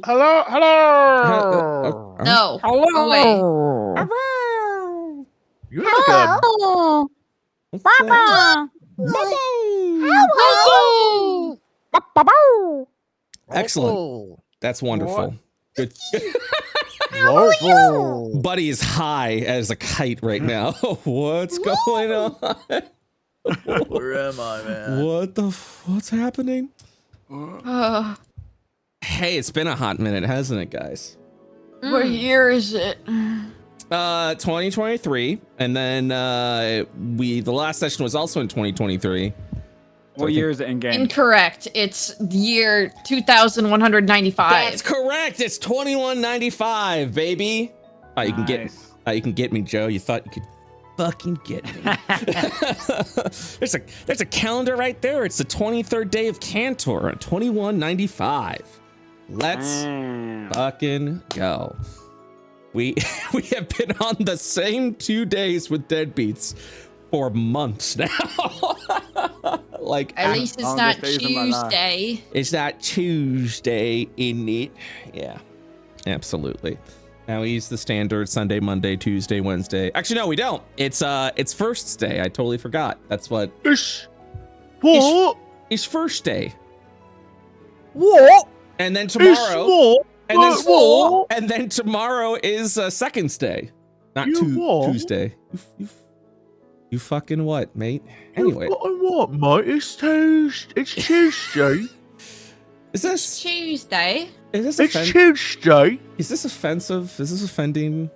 Hello, hello. No. Hello. Away. You look good. Excellent. That's wonderful. Good. Buddy is high as a kite right now. What's going on? Where am I, man? What's happening? Hey, it's been a hot minute, hasn't it, guys? What year is it? 2023, and then the last session was also in 2023. What year is it in game? Incorrect. It's the year 2195. That's correct. It's 2195, baby. You can get me, Joe. You thought you could fucking get me. there's a calendar right there. It's the 23rd day of Cantor at 2195. Let's fucking go. We have been on the same 2 days with Deadbeats for months now. Like, at least it's not Tuesday. It's not Tuesday, isn't it? Yeah, absolutely. Now we use the standard Sunday, Monday, Tuesday, Wednesday. Actually, no, we don't. It's first day. I totally forgot. That's what. It's first day. What? And then tomorrow. And then tomorrow is second day. Not Tuesday. You fucking what, mate? Anyway. What, mate? It's Tuesday. It's Tuesday. It's Tuesday. It's Tuesday. Is this offensive? Is this offending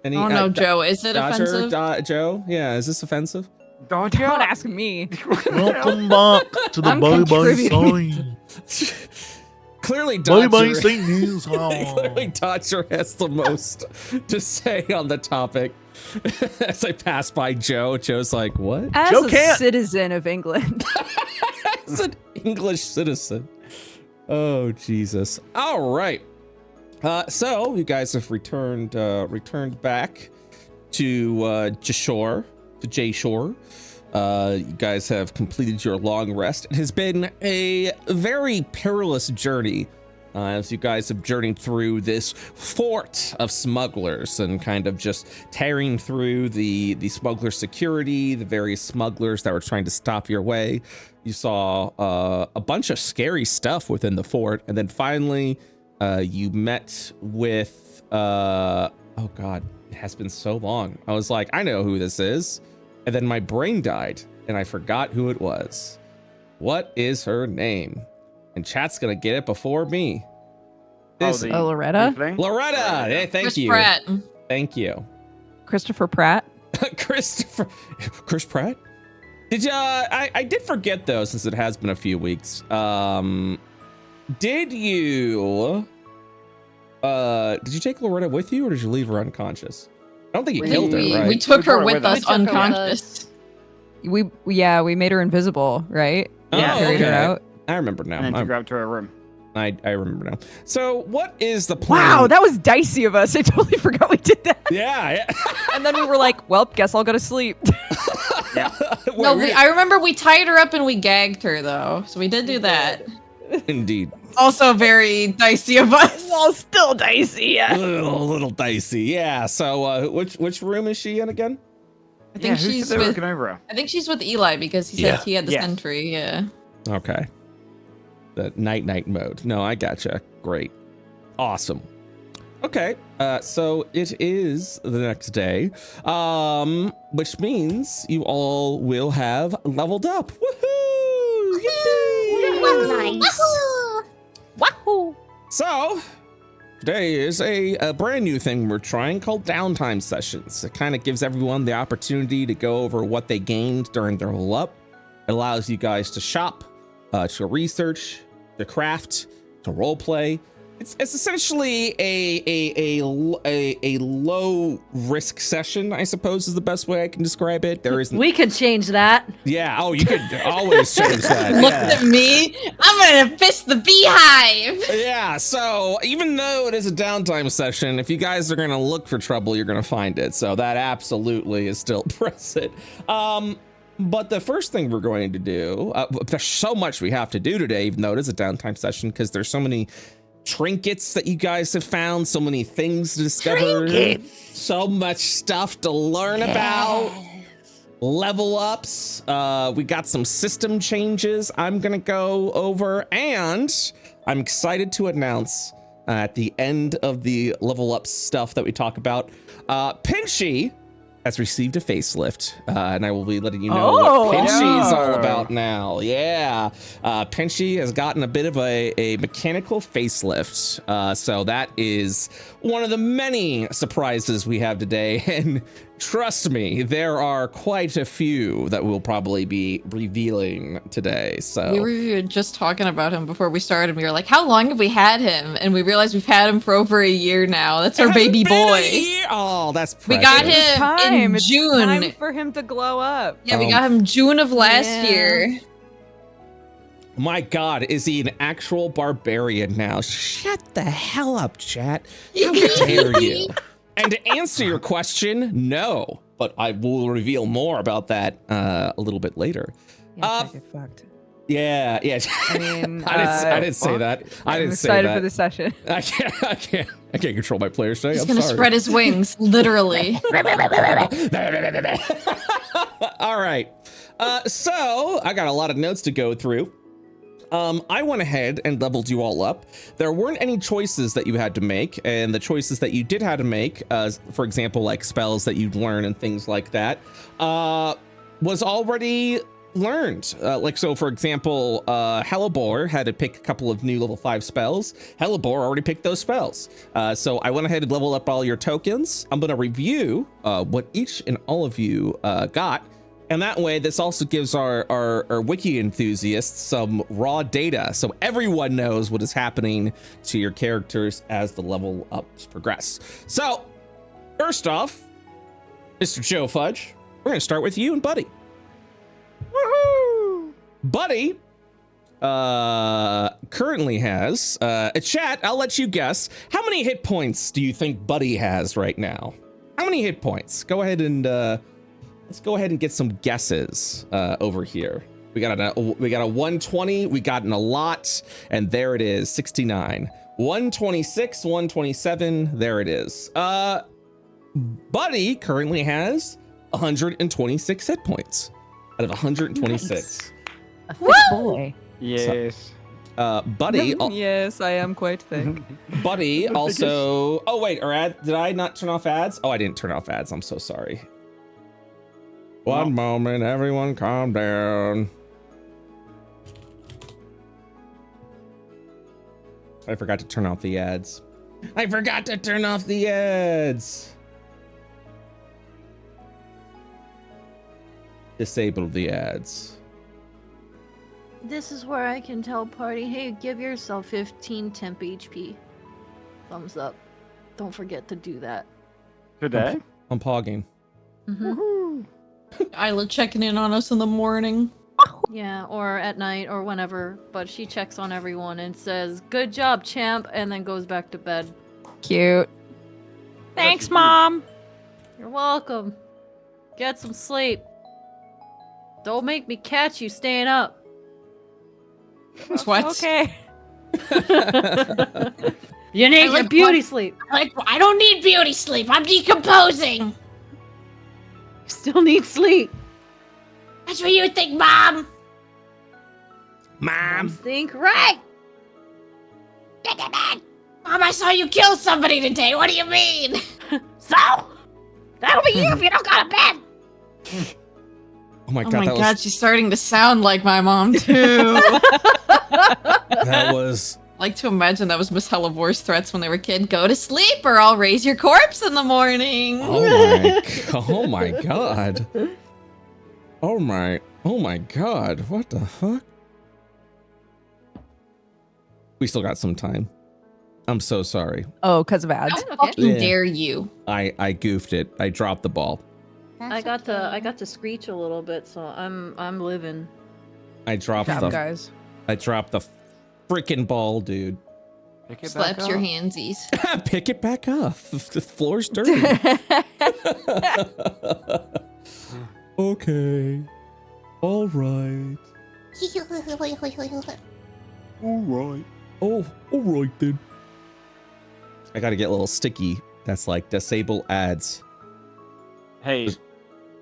any? Oh no, Joe. Is it offensive? Joe? Yeah, is this offensive? Don't ask me. Welcome back to the Bye-Bye Sign. Clearly, Dodger. Clearly, Dodger has the most to say on the topic. As I pass by Joe, Joe's like, "What?" As Joe a can't. citizen of England. As an English citizen. Oh Jesus! All right. So you guys have returned back to Jashore, to Jashore. You guys have completed your long rest. It has been a very perilous journey as you guys have journeyed through this fort of smugglers and kind of just tearing through the smuggler security, the various smugglers that were trying to stop your way. You saw a bunch of scary stuff within the fort, and then finally you met with oh god, it has been so long. I was like, I know who this is. And then my brain died, and I forgot who it was. What is her name? And chat's gonna get it before me. Loretta? Loretta! Hey, thank you. Pratt. Thank you. Christopher Pratt? Chris Pratt? Did you, I did forget though, since it has been a few weeks. Did you take Loretta with you, or did you leave her unconscious? I don't think you killed her, right? We took her with us unconscious. We made her invisible, right? Yeah, carried her out. I remember now. And then grabbed to her room. I remember now. So what is the plan? Wow, that was dicey of us. I totally forgot we did that. Yeah. And then we were like, well, guess I'll go to sleep. Yeah. No, I remember we tied her up and we gagged her though. So we did do that. Indeed. Also very dicey of us. Well, still dicey. Yeah. A little dicey. Yeah. So which room is she in again? I think she's with. I think she's with Eli because he said he had the sentry. Yeah. Okay. The night mode. No, I gotcha. Great. Awesome. Okay. So it is the next day, which means you all will have leveled up. Woohoo! Yippee! Nice. Wahoo! So today is a brand new thing we're trying called downtime sessions. It kind of gives everyone the opportunity to go over what they gained during their level up. It allows you guys to shop, to research, to craft, to role play. It's essentially a low risk session, I suppose, is the best way I can describe it. There isn't. We could change that. Yeah. Oh, you could always change that. Look at me. I'm gonna fist the beehive. Yeah. So even though it is a downtime session, if you guys are gonna look for trouble, you're gonna find it. So that absolutely is still present. But the first thing we're going to do, there's so much we have to do today, even though it is a downtime session, because there's so many trinkets that you guys have found, so many things to discover, so much stuff to learn about, level ups. We got some system changes I'm gonna go over, and I'm excited to announce at the end of the level up stuff that we talk about, Pinchy has received a facelift, and I will be letting you know what Pinchy is all about now. Yeah, Pinchy has gotten a bit of a mechanical facelift, so that is one of the many surprises we have today, and trust me, there are quite a few that we'll probably be revealing today. So we were just talking about him before we started. We were like, how long have we had him? And we realized we've had him for over a year now. That's our baby boy. Oh, that's precious. We got him in June. It's time for him to glow up. Yeah, we got him June of last year. My God, is he an actual barbarian now? Shut the hell up, chat. How dare you? And to answer your question, no. But I will reveal more about that a little bit later. Yeah, get fucked. Yeah. I mean, I didn't say that. I'm excited for the session. I can't control my players today. He's gonna spread his wings, literally. All right. So I got a lot of notes to go through. I went ahead and leveled you all up. There weren't any choices that you had to make, and the choices that you did have to make, for example, like spells that you'd learn and things like that, was already learned. So for example, Hellebore had to pick a couple of new level 5 spells. Hellebore already picked those spells. So I went ahead and leveled up all your tokens. I'm going to review what each and all of you got. And that way, this also gives our wiki enthusiasts some raw data, so everyone knows what is happening to your characters as the level ups progress. So, first off, Mr. Joefudge, we're gonna start with you and Buddy. Woohoo! Buddy currently has a chat. I'll let you guess. How many hit points do you think Buddy has right now? How many hit points? Go ahead and let's go ahead and get some guesses over here. We got a 120, we got a lot, and there it is, 69. 126, 127, there it is. Buddy currently has 126 hit points out of 126. Nice. A thick boy. Yes. Buddy. Yes, I am quite thick. Buddy also. Oh wait, did I not turn off ads? Oh, I didn't turn off ads. I'm so sorry. One moment, everyone calm down. I forgot to turn off the ads. Disable the ads. This is where I can tell party, hey, give yourself 15 temp HP. Thumbs up. Don't forget to do that. Today? I'm pogging. Mm-hmm. Isla checking in on us in the morning. Yeah, or at night or whenever, but she checks on everyone and says, good job, champ, and then goes back to bed. Cute. Thanks, Mom. You're welcome. Get some sleep. Don't make me catch you staying up. What? Okay. You need your beauty sleep. I don't need beauty sleep. I'm decomposing. You still need sleep. That's what you think, Mom. Mom. Think right. Mom, I saw you kill somebody today. What do you mean? So? That'll be you if you don't go to bed. Oh my Oh god, my god, she's starting to sound like my mom too. that was. I like to imagine that was Miss Hellevore's threats when they were kid. Go to sleep or I'll raise your corpse in the morning. Oh my god. Oh my god. What the fuck? We still got some time. I'm so sorry. Oh, because of ads. How fucking dare you? I goofed it. I dropped the ball. I got to screech a little bit, so I'm living. I dropped guys. I dropped the freaking ball, dude. Slaps your handsies. Pick it back up. The floor's dirty. Okay. All right. All right. Oh, all right then. I gotta get a little sticky. That's like disable ads. Hey, should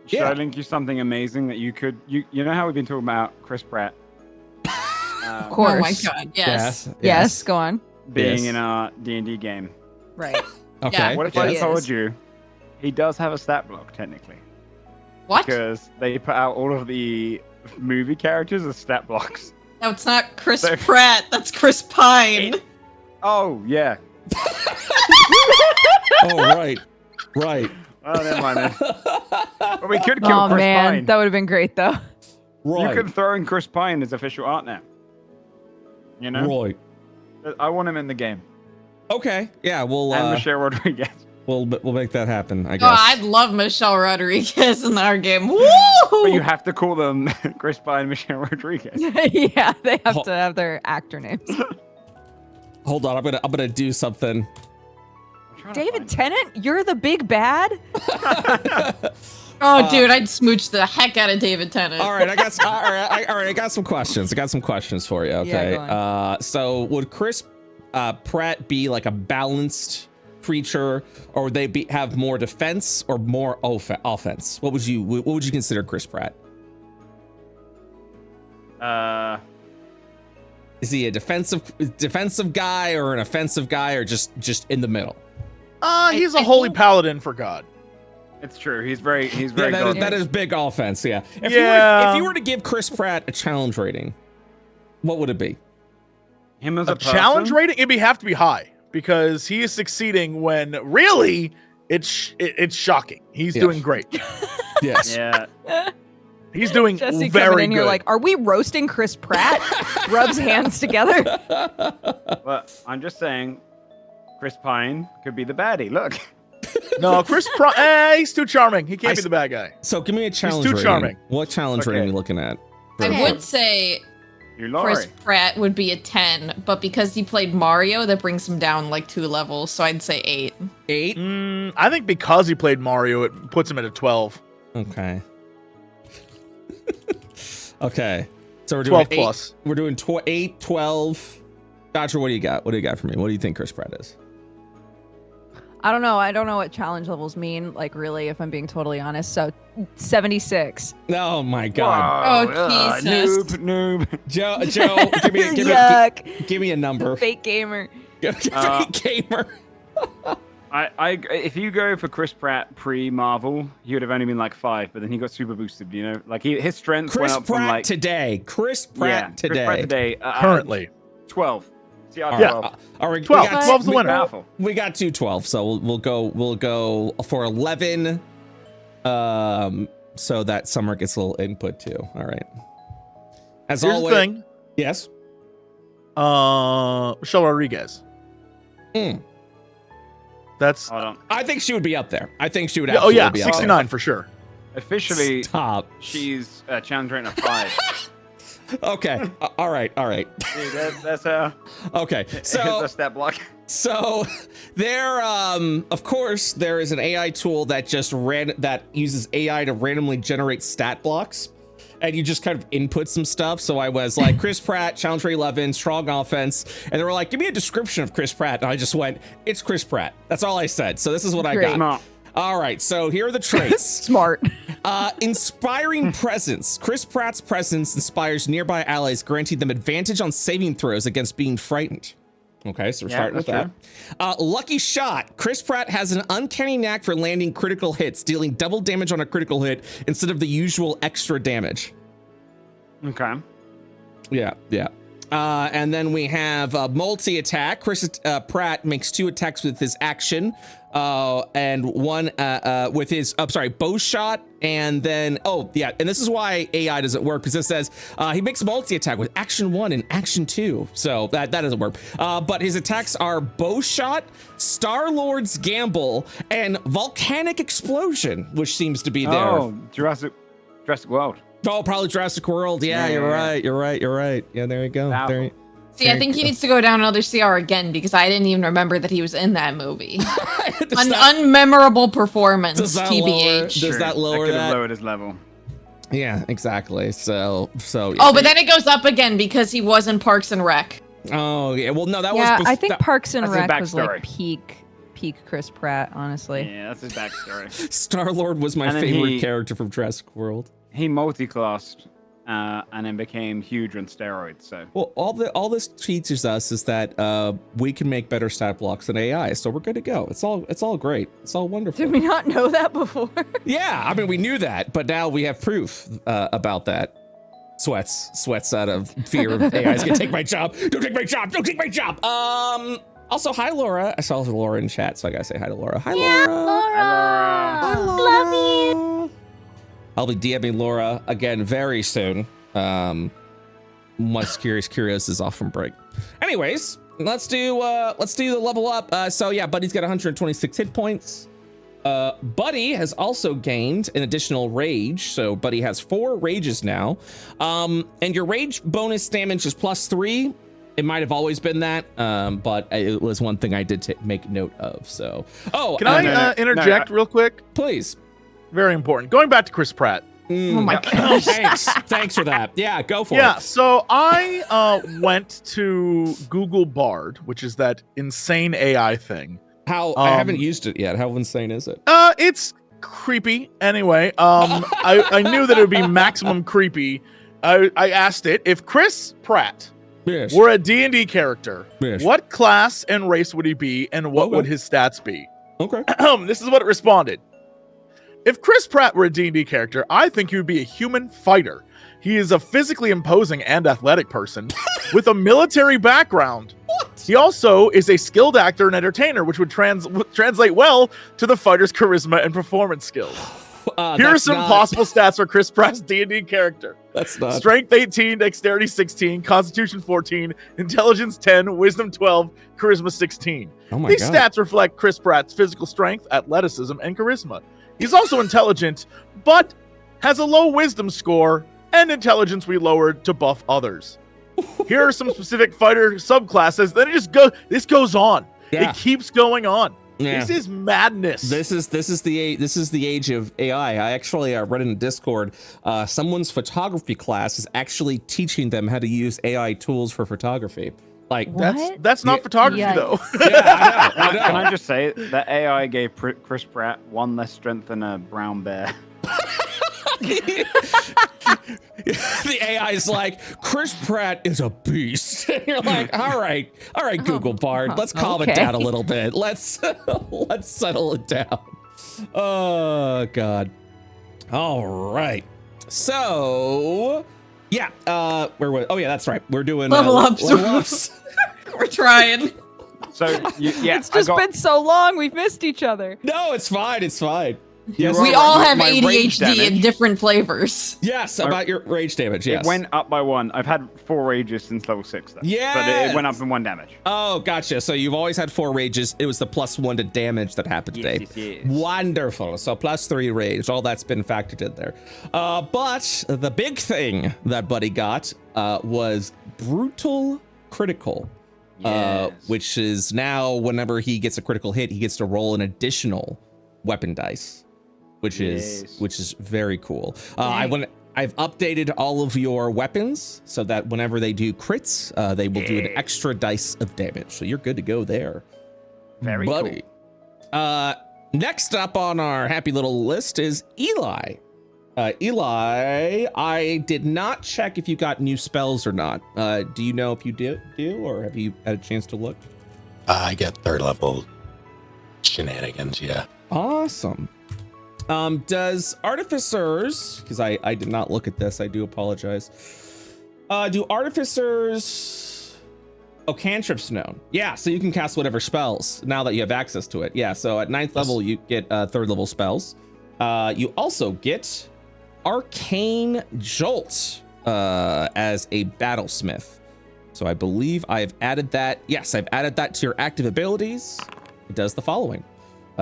Yeah. I link you something amazing that you could? You know how we've been talking about Chris Pratt? Of course. Oh my god, yes. Yes, go on. Being Yes. in our D&D game. Right. Okay. Yeah. What if He I is. told you he does have a stat block technically? What? Because they put out all of the movie characters as stat blocks. No, it's not Chris So- Pratt. That's Chris Pine. Oh yeah. Oh right, right, Oh, never mind then. But we could kill Oh Chris man, Pine. that would have been great though. right, You could throw in Chris Pine as official art now. You know? right. I want him in the game. Okay. Yeah. And We'll Michelle Rodriguez. we'll make that happen. I Oh, guess. I'd love Michelle Rodriguez in our game. Woo! But you have to call them Chris Pine and Michelle Rodriguez. Yeah, they have to have their actor names. Hold on. I'm gonna do something. I'm trying to David find- Tennant, you're the big bad? Oh, dude, I'd smooch the heck out of David Tennant. All right. All right. I got some questions. I got some questions for you. Okay. go on. So would Chris Pratt be like a balanced creature, or would they have more defense or more offense? What would you consider Chris Pratt? Is he a defensive guy or an offensive guy, or just in the middle? He's I a holy think- paladin for God. It's true. He's very Yeah, good. that is big offense. Yeah. If Yeah. you were to give Chris Pratt a challenge rating, what would it be? Him as A a person, challenge rating, it'd have to be high because he is succeeding when really it's shocking. He's Yeah. doing great. Yes. Yeah. He's doing Jesse very coming in good. here like, are we roasting Chris Pratt? Rubs hands together. But I'm just saying, Chris Pine could be the baddie. Look. No, he's too charming. He can't be the bad guy. So give me a challenge too rating. charming. What challenge Okay. rating are you looking at? I would say You're Laurie. Chris Pratt would be a 10, but because he played Mario, that brings him down like 2 levels, so I'd say 8. 8? I think because he played Mario, it puts him at a 12. Okay. Okay. So we're doing 12 8, plus. We're doing 8, 12. Dodger, what do you got? What do you got for me? What do you think Chris Pratt is? I don't know. I don't know what challenge levels mean, like really, if I'm being totally honest. So 76. Oh my God. Oh, Ugh, Jesus. Noob. Joe, give me a number. Fake gamer. Fake gamer. If you go for Chris Pratt pre-Marvel, he would have only been like 5, but then he got super boosted. You know, like his strength Chris went up Pratt from like today. Chris Pratt today. Chris Pratt today. Currently. 12. See, I All Yeah. 12. All right. 12. We got, 12's the winner. Powerful. we got 2 12, so we'll go for 11. So that Summer gets a little input too. All right. As Here's always. the thing. Yes. Michelle Rodriguez. That's Hold on. I think she would be up there. I think she would. yeah, oh yeah, absolutely be up 69 for sure. Officially, Stop. she's a challenge rating of 5. Okay. All right. Dude, that's a Okay. it's So a step block. So there, of course, there is an AI tool that that uses AI to randomly generate stat blocks, and you just kind of input some stuff. So I was like, Chris Pratt, challenge rate 11, strong offense, and they were like, give me a description of Chris Pratt, and I just went, it's Chris Pratt. That's all I said. So this is what I Great. got. Smart. All right. So here are the traits. Smart. Inspiring presence. Chris Pratt's presence inspires nearby allies, granting them advantage on saving throws against being frightened. Okay, so we're starting with that's that. Lucky shot. Chris Pratt has an uncanny knack for landing critical hits, dealing double damage on a critical hit instead of the usual extra damage. Okay. Yeah. And then we have multi-attack. Chris Pratt makes 2 attacks with his action, and one with his bow shot, and then and this is why AI doesn't work, because it says he makes multi-attack with action 1 and action 2, so that doesn't work. But his attacks are bow shot, Star-Lord's Gamble, and volcanic explosion, which seems to be there. Oh, Jurassic World. Oh, probably Jurassic World. Yeah, Yeah, you're yeah. right. Yeah, there you go. Wow. There See, I think he needs to go down another CR again because I didn't even remember that he was in that movie. An unmemorable performance, does that TBH. Does that lower could have that? lowered his level. Yeah, exactly. So. Oh, but then it goes up again because he was in Parks and Rec. Oh yeah, well no, that Yeah, was. I think Parks and that's his Rec was like backstory. peak Chris Pratt, honestly. Yeah, that's his backstory. Star Lord was my And then favorite character from Jurassic World. He multi-classed and then became huge on steroids. So Well, all this teaches us is that we can make better stat blocks than AI, so we're good to go. It's all great. It's all wonderful. Did we not know that before? Yeah, I mean we knew that, but now we have proof about that. Sweats out of fear of AI's gonna take my job. Don't take my job. Don't take my job. Also, hi Laura. I saw Laura in chat, so I gotta say hi to Laura. Hi Laura. Laura. Love you. I'll be DMing Laura again very soon. Once Curious is off from break. Anyways, let's do the level up. So yeah, Buddy's got 126 hit points. Buddy has also gained an additional rage, so Buddy has 4 rages now. And your rage bonus damage is +3. It might have always been that, but it was one thing I did make note of. So, Can I interject real quick? Please. Very important. Going back to Chris Pratt. Oh my gosh. Thanks for that. Yeah, go for it. Yeah, so I went to Google Bard, which is that insane AI thing. I haven't used it yet. How insane is it? It's creepy. Anyway, I knew that it would be maximum creepy. I asked it, if Chris Pratt Yes. were a D&D character, Yes. what class and race would he be, and what Okay. would his stats be? Okay. This is what it responded. If Chris Pratt were a D&D character, I think he would be a human fighter. He is a physically imposing and athletic person with a military background. What? He also is a skilled actor and entertainer, which would translate well to the fighter's charisma and performance skills. Here are some possible stats for Chris Pratt's D&D character. That's not. Strength 18, Dexterity 16, Constitution 14, Intelligence 10, Wisdom 12, Charisma 16. Oh my These God. stats reflect Chris Pratt's physical strength, athleticism, and charisma. He's also intelligent, but has a low Wisdom score, and intelligence we lowered to buff others. Here are some specific fighter subclasses. Then this goes on. Yeah. It keeps going on. Yeah. This is madness. This is the age of AI. I actually read in Discord, someone's photography class is actually teaching them how to use AI tools for photography. Like What? that's not photography Yeah. though. yeah, I know. Can I just say that AI gave Chris Pratt 1 less strength than a brown bear? The AI is like, Chris Pratt is a beast. And you're like, all right, Google Bard, let's calm it Okay. down a little bit. Let's settle it down. Oh God. All right. So yeah, where was? Oh yeah, that's right. We're doing Level ups. Level ups. We're trying. So yeah, It's just been so long. We've missed each other. No, it's fine. It's fine. Yes. We all have My rage ADHD in damage. different flavors. Yes, about your rage damage. Yes. It went up by 1. I've had 4 rages since level 6 though. Yes. But it went up in 1 damage. Oh, gotcha. So you've always had 4 rages. It was the +1 to damage that happened today. Yes. Wonderful. So +3 rage. All that's been factored in there. But the big thing that Buddy got was brutal critical. Yes. Which is now whenever he gets a critical hit, he gets to roll an additional weapon dice, which is very cool. I've updated all of your weapons so that whenever they do crits, they will do an extra dice of damage. So you're good to go there. Very Buddy. Next up on our happy little list is Eli. Eli, I did not check if you got new spells or not. Do you know if you do, or have you had a chance to look? I get 3rd level shenanigans, yeah. Awesome. Does artificers, because I did not look at this, I do apologize. Do artificers cantrips known? Yeah, so you can cast whatever spells now that you have access to it. Yeah, so at 9th level you get 3rd level spells. You also get Arcane Jolt as a battlesmith. So I believe I've added that. Yes, I've added that to your active abilities. It does the following.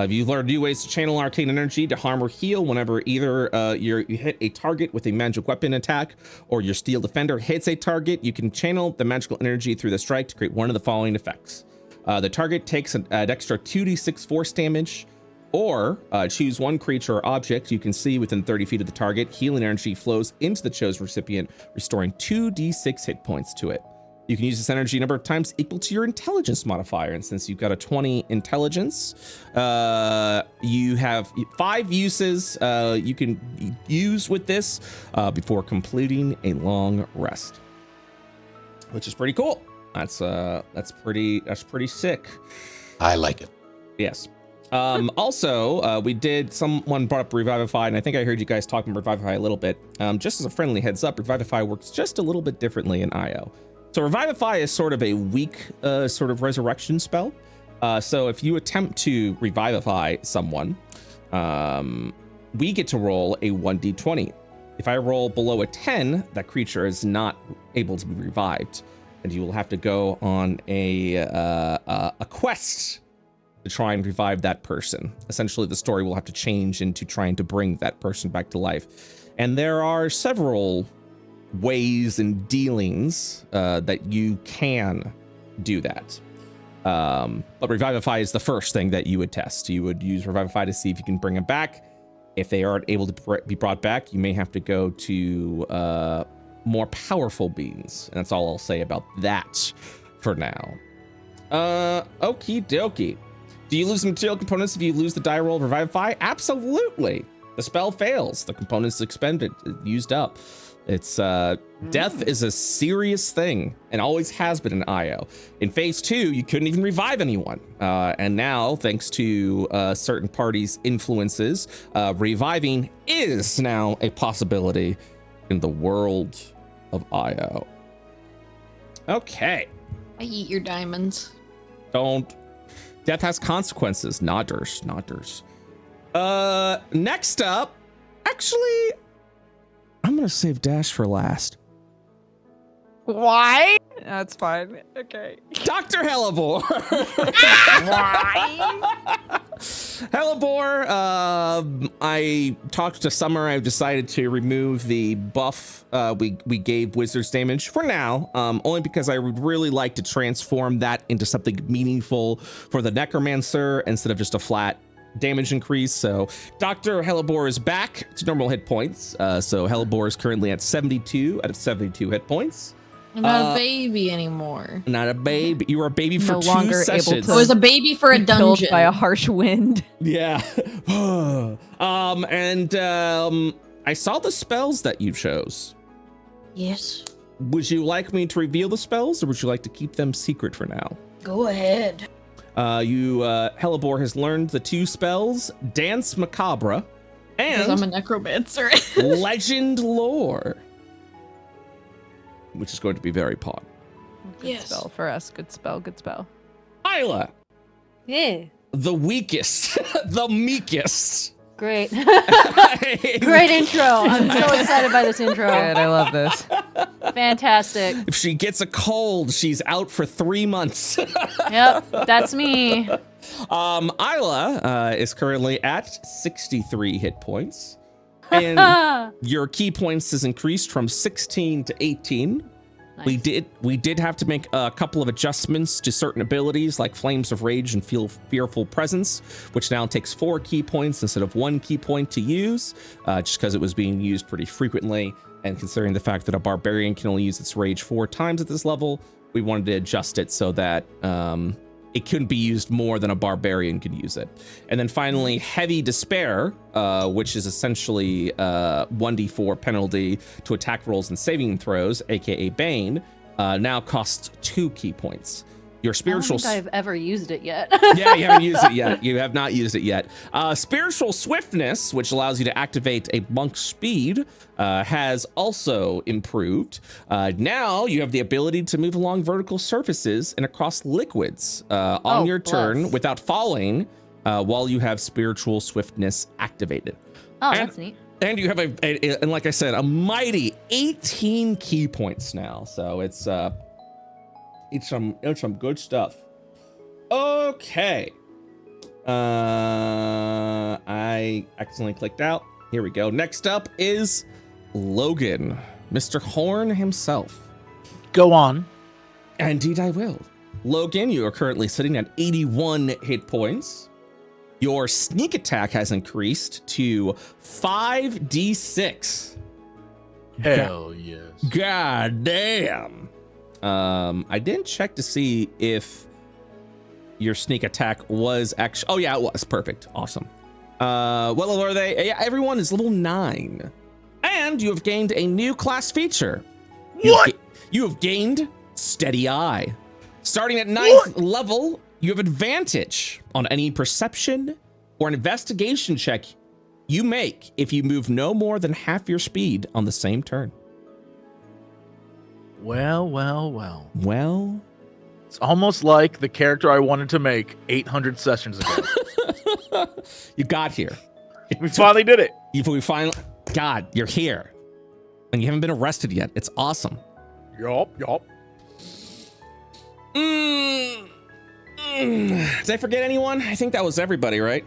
You've learned new ways to channel arcane energy to harm or heal whenever either you hit a target with a magic weapon attack or your steel defender hits a target. You can channel the magical energy through the strike to create one of the following effects. The target takes an extra 2d6 force damage, or choose one creature or object you can see within 30 feet of the target. Healing energy flows into the chosen recipient, restoring 2d6 hit points to it. You can use this energy a number of times equal to your intelligence modifier. And since you've got a 20 intelligence, you have 5 uses you can use with this before completing a long rest, which is pretty cool. That's pretty sick. I like it. Yes. Also, someone brought up Revivify, and I think I heard you guys talking Revivify a little bit. Just as a friendly heads up, Revivify works just a little bit differently in IO. So Revivify is sort of a weak sort of resurrection spell. So if you attempt to revivify someone, we get to roll a 1d20. If I roll below a 10, that creature is not able to be revived, and you will have to go on a quest to try and revive that person. Essentially, the story will have to change into trying to bring that person back to life. And there are several ways and dealings that you can do that. But Revivify is the first thing that you would test. You would use Revivify to see if you can bring them back. If they aren't able to be brought back, you may have to go to more powerful beings. And that's all I'll say about that for now. Okie dokie. Do you lose the material components if you lose the die roll of Revivify? Absolutely. The spell fails. The components expended, used up. It's death is a serious thing and always has been in IO. In phase 2, you couldn't even revive anyone. And now, thanks to certain parties' influences, reviving is now a possibility in the world of IO. Okay. I eat your diamonds. Don't. Death has consequences. Nodders. Next up, actually, I'm gonna save Dash for last. Why? That's fine. Okay. Dr. Hellebore. Why? Hellebore, I talked to Summer. I've decided to remove the buff we gave Wizard's Damage for now, only because I would really like to transform that into something meaningful for the Necromancer instead of just a flat damage increase. So Dr. Hellebore is back to normal hit points. So Hellebore is currently at 72 out of 72 hit points. I'm not a baby anymore. Not a babe. You were a baby for No 2 longer able sessions. to- I was a baby for a Killed dungeon. by a harsh wind. Yeah. I saw the spells that you chose. Yes. Would you like me to reveal the spells, or would you like to keep them secret for now? Go ahead. Hellebore has learned the 2 spells, Dance Macabre Because I'm and a necromancer. Legend Lore, which is going to be very pog. Good Yes. spell for us. Good spell. Good spell. Isla, Yeah. the weakest, the meekest. Great. Great intro. I'm so excited by this intro. Good. I love this. Fantastic. If she gets a cold, she's out for 3 months. Yep, that's me. Isla is currently at 63 hit points. And your key points has increased from 16 to 18. Nice. We did have to make a couple of adjustments to certain abilities like Flames of Rage and Fearful Presence, which now takes 4 key points instead of 1 key point to use, just because it was being used pretty frequently. And considering the fact that a barbarian can only use its rage 4 times at this level, we wanted to adjust it so that it couldn't be used more than a barbarian could use it. And then finally, Heavy Despair, which is essentially 1d4 penalty to attack rolls and saving throws, aka Bane, now costs 2 key points. Your spiritual... I don't think I've ever used it yet. Yeah, you haven't used it yet. You have not used it yet. Spiritual Swiftness, which allows you to activate a monk's speed, has also improved. Now you have the ability to move along vertical surfaces and across liquids on your turn bless. without falling while you have Spiritual Swiftness activated. Oh, And- that's neat. And you have and like I said, a mighty 18 key points now. So it's some good stuff. Okay. I accidentally clicked out. Here we go. Next up is Logan, Mr. Horn himself. Go on. Indeed, I will. Logan, you are currently sitting at 81 hit points. Your sneak attack has increased to 5d6. Hell yes. God damn. I didn't check to see if your sneak attack was actually. Oh yeah, it was perfect. Awesome. What level are they? Yeah, everyone is level 9, and you have gained a new class feature. You have gained Steady Eye. Starting at 9th level, you have advantage on any perception or investigation check you make if you move no more than half your speed on the same turn. Well. Well, It's almost like the character I wanted to make 800 sessions ago. you got here. We finally did it. We finally, God, you're here, and you haven't been arrested yet. It's awesome. Yup. Did I forget anyone? I think that was everybody, right?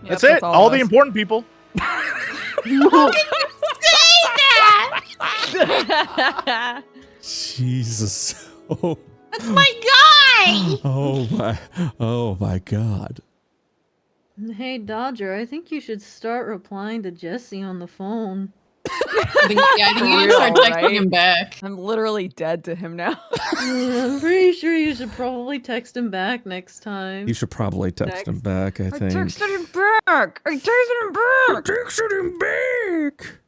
Yep, That's it. All of the us. important people. Jesus. Oh, That's my guy! oh my God. Hey, Dodger, I think you should start replying to Jesse on the phone. I think you need to start Real, texting right? him back. I'm literally dead to him now. I'm pretty sure you should probably text him back next time. You should probably text him back, I think. texted him back. I texted him back. Texted him back.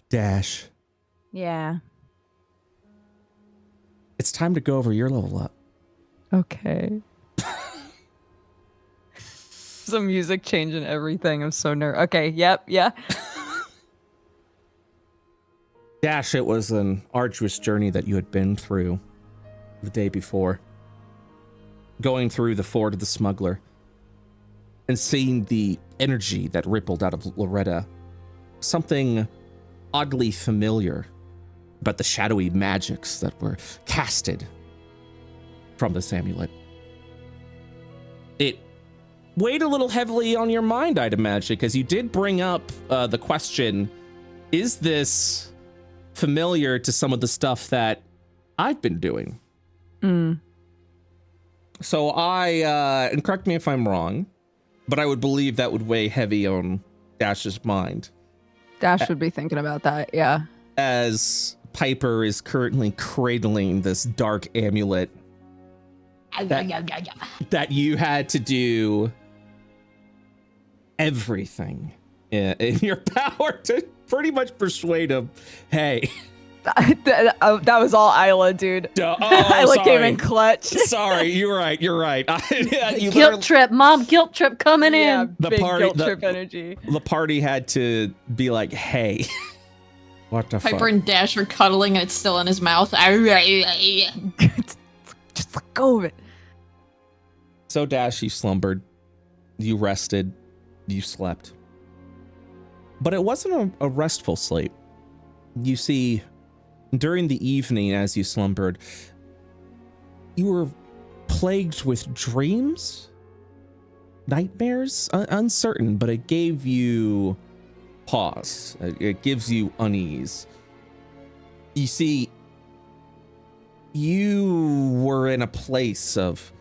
Dash. Yeah. It's time to go over your level up. Okay. Some music changing everything. I'm so nervous. Okay. Yep. Yeah. Dash, it was an arduous journey that you had been through the day before. Going through the fort of the smuggler and seeing the energy that rippled out of Loretta. Something oddly familiar about the shadowy magics that were casted from this amulet. It weighed a little heavily on your mind, I'd imagine, because you did bring up the question, is this familiar to some of the stuff that I've been doing? So and correct me if I'm wrong, but I would believe that would weigh heavy on Dash's mind. Dash would be thinking about that. Yeah. As Piper is currently cradling this dark amulet that you had to do everything in your power to pretty much persuade him, hey. That was all Isla, dude. Isla came in clutch. Sorry, you're right. You Guilt trip, mom, guilt trip coming Yeah, in. The big party- guilt the- trip energy. The party had to be like, hey, what the Piper fuck? and Dash are cuddling and it's still in his mouth. Just let go of it. So Dash, you slumbered, you rested, you slept. But it wasn't a restful sleep. You see, during the evening as you slumbered, you were plagued with dreams? Nightmares? Uncertain, but it gave you pause. It gives you unease. You see, you were in a place of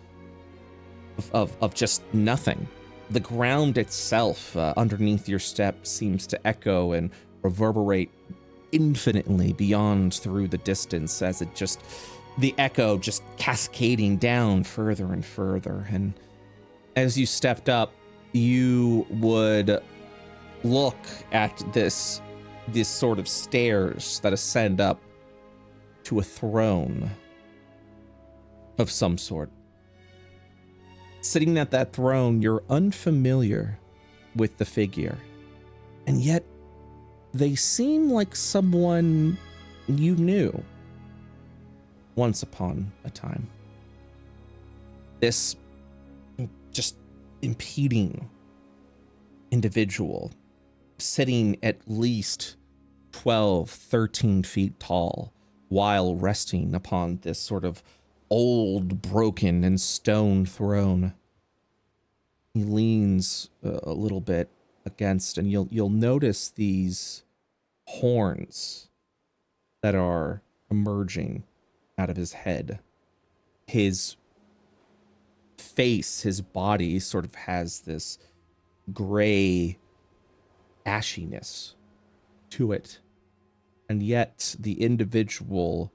just nothing. The ground itself underneath your steps seems to echo and reverberate infinitely beyond through the distance as the echo just cascading down further and further. And as you stepped up, you would look at this sort of stairs that ascend up to a throne of some sort. Sitting at that throne, you're unfamiliar with the figure, and yet they seem like someone you knew once upon a time. This just impeding individual sitting at least 12, 13 feet tall while resting upon this sort of old, broken, and stone throne. He leans a little bit against, and you'll notice these horns that are emerging out of his head. His face, his body sort of has this gray ashiness to it, and yet the individual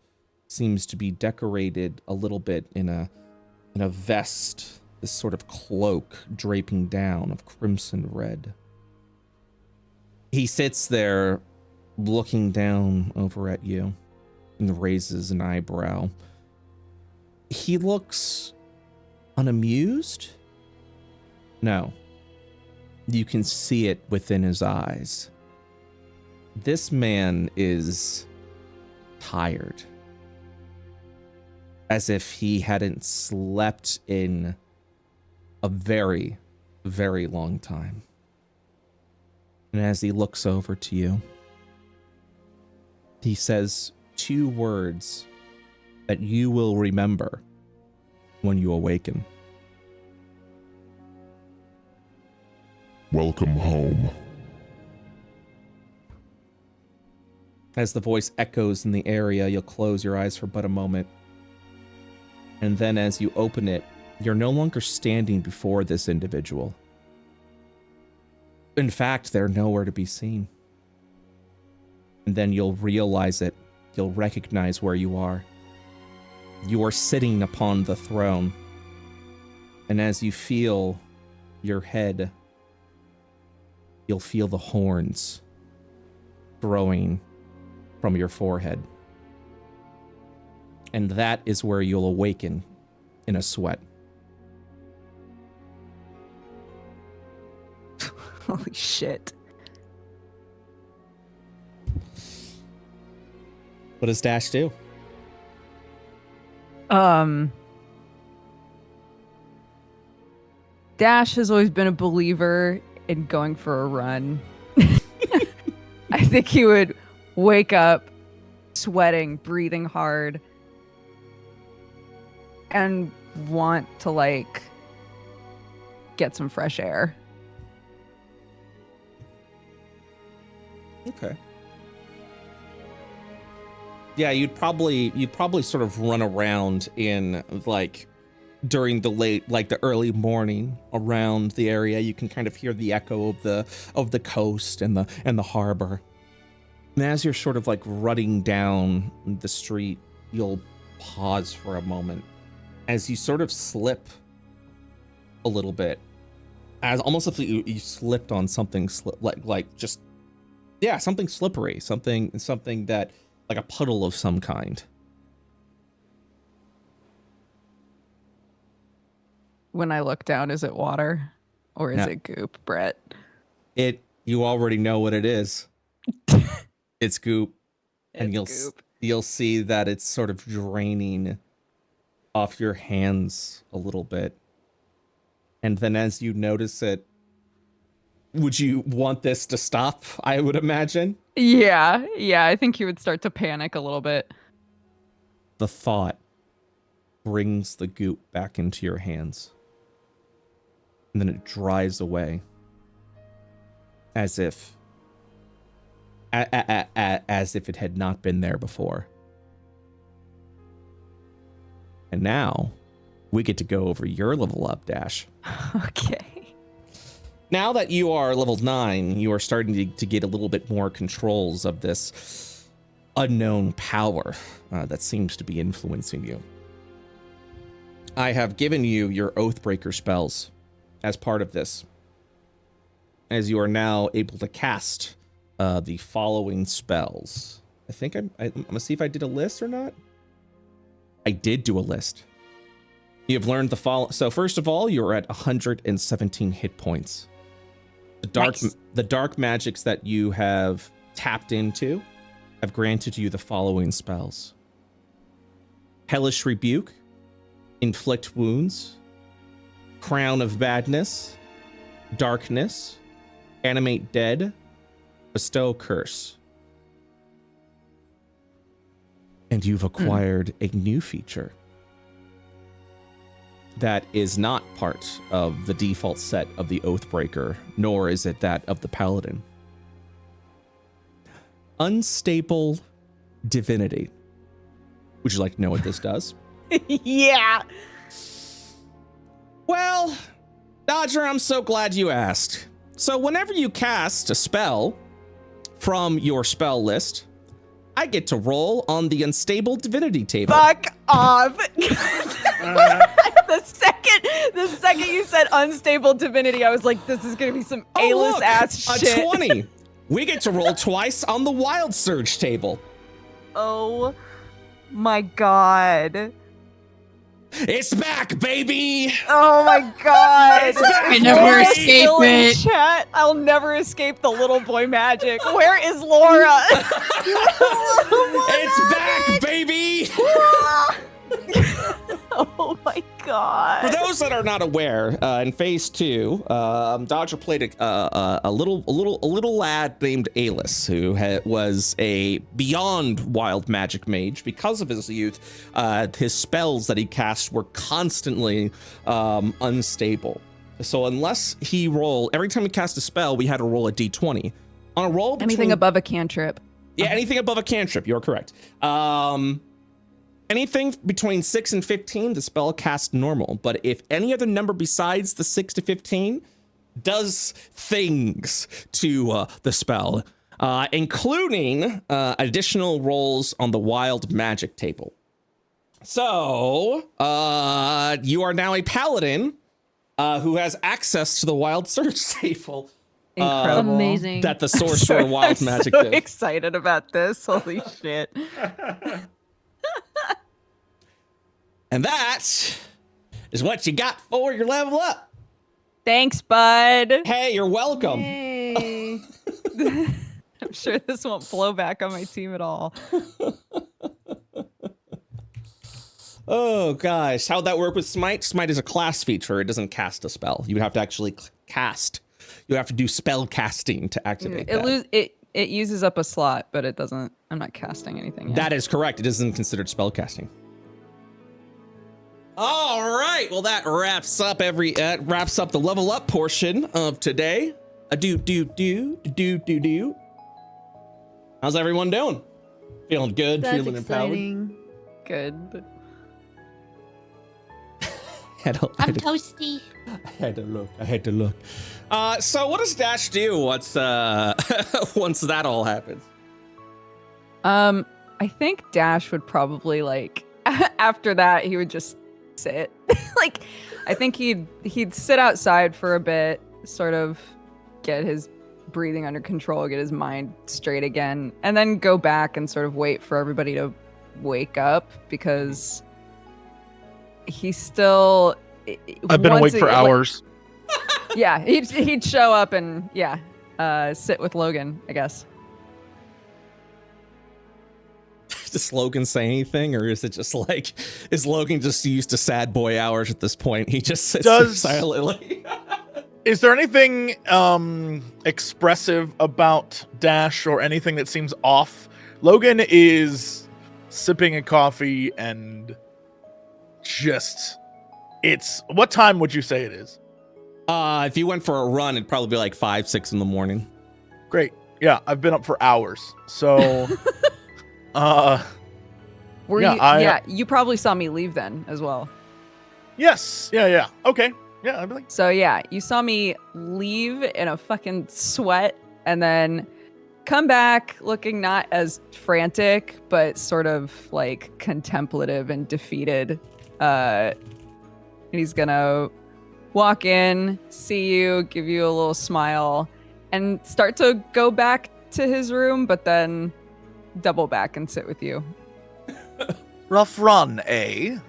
seems to be decorated a little bit in a vest, this sort of cloak draping down of crimson red. He sits there looking down over at you and raises an eyebrow. He looks unamused? No. You can see it within his eyes. This man is tired. As if he hadn't slept in a very, very long time. And as he looks over to you, he says 2 words that you will remember when you awaken. Welcome home. As the voice echoes in the area, you'll close your eyes for but a moment. And then as you open it, you're no longer standing before this individual. In fact, they're nowhere to be seen. And then you'll realize it. You'll recognize where you are. You are sitting upon the throne. And as you feel your head, you'll feel the horns growing from your forehead. And that is where you'll awaken in a sweat. Holy shit. What does Dash do? Dash has always been a believer in going for a run. I think he would wake up sweating, breathing hard, and want to, like, get some fresh air. Okay. Yeah, you'd probably sort of run around in, like, during the early morning around the area. You can kind of hear the echo of the coast and the harbor. And as you're sort of like running down the street, you'll pause for a moment as you sort of slip a little bit, as almost if you slipped on something something slippery, something that, like a puddle of some kind. When I look down, is it water or is it goop, Brett? You already know what it is. It's goop. And you'll see that it's sort of draining off your hands a little bit. And then as you notice it, would you want this to stop, I would imagine? Yeah, I think he would start to panic a little bit. The thought brings the goop back into your hands. And then it dries away. As if it had not been there before. And now, we get to go over your level up, Dash. Okay. Now that you are level 9, you are starting to get a little bit more controls of this unknown power that seems to be influencing you. I have given you your Oathbreaker spells as part of this, as you are now able to cast the following spells. I think I'm gonna see if I did a list or not. I did do a list. You have learned the follow. So first of all, you're at 117 hit points. The dark magics that you have tapped into have granted you the following spells: Hellish Rebuke, Inflict Wounds, Crown of Badness, Darkness, Animate Dead, Bestow Curse. And you've acquired a new feature that is not part of the default set of the Oathbreaker, nor is it that of the Paladin. Unstable Divinity. Would you like to know what this does? Yeah. Well, Dodger, I'm so glad you asked. So whenever you cast a spell from your spell list, I get to roll on the unstable divinity table. Fuck off. The second you said unstable divinity, I was like, this is gonna be some A-list look, ass shit. A 20. We get to roll twice on the wild surge table. Oh my god. It's back, baby. Oh my god. I never escape Still in it. Chat. I'll never escape the little boy magic. Where is Laura? It's back, baby. Oh my god. For those that are not aware, in phase 2, Dodger played a little lad named Alis, who was a beyond wild magic mage. Because of his youth, his spells that he cast were constantly unstable. So unless he rolled, every time he cast a spell, we had to roll a d20. On a roll between, Anything above a cantrip. yeah, anything above a cantrip, you're correct. Anything between 6 and 15, the spell casts normal. But if any other number besides the 6 to 15 does things to the spell, including additional rolls on the wild magic table. So you are now a paladin who has access to the wild surge table. Incredible. Amazing. That the sorcerer wild I'm magic so did. excited about this. Holy shit. And that is what you got for your level up. Thanks, bud. Hey, you're welcome. Yay. I'm sure this won't blow back on my team at all. Oh gosh, how'd that work with Smite? Smite is a class feature. It doesn't cast a spell. You have to actually cast. You have to do spell casting to activate that. It uses up a slot, but it doesn't. I'm not casting anything yet. That is correct. It isn't considered spell casting. All right. Well, that wraps up the level up portion of today. How's everyone doing? Feeling good? That's feeling exciting. Good. empowered? I'm toasty. I had to look. So what does Dash do once once that all happens? I think Dash would probably like after that he would just sit. Like I think he'd sit outside for a bit, sort of get his breathing under control, get his mind straight again, and then go back and sort of wait for everybody to wake up because he's still I've been awake for hours. Yeah, he'd show up and sit with Logan, I guess. Does Logan say anything, or is it just like, is Logan just used to sad boy hours at this point? He just sits there silently. Is there anything expressive about Dash or anything that seems off? Logan is sipping a coffee and just, what time would you say it is? If you went for a run, it'd probably be like 5, 6 in the morning. Great. Yeah, I've been up for hours. So, You probably saw me leave then as well. Yes. Yeah. Okay. Yeah, I'd be like, So yeah, you saw me leave in a fucking sweat and then come back looking not as frantic, but sort of like contemplative and defeated. And he's gonna walk in, see you, give you a little smile, and start to go back to his room, but then double back and sit with you. rough run, eh?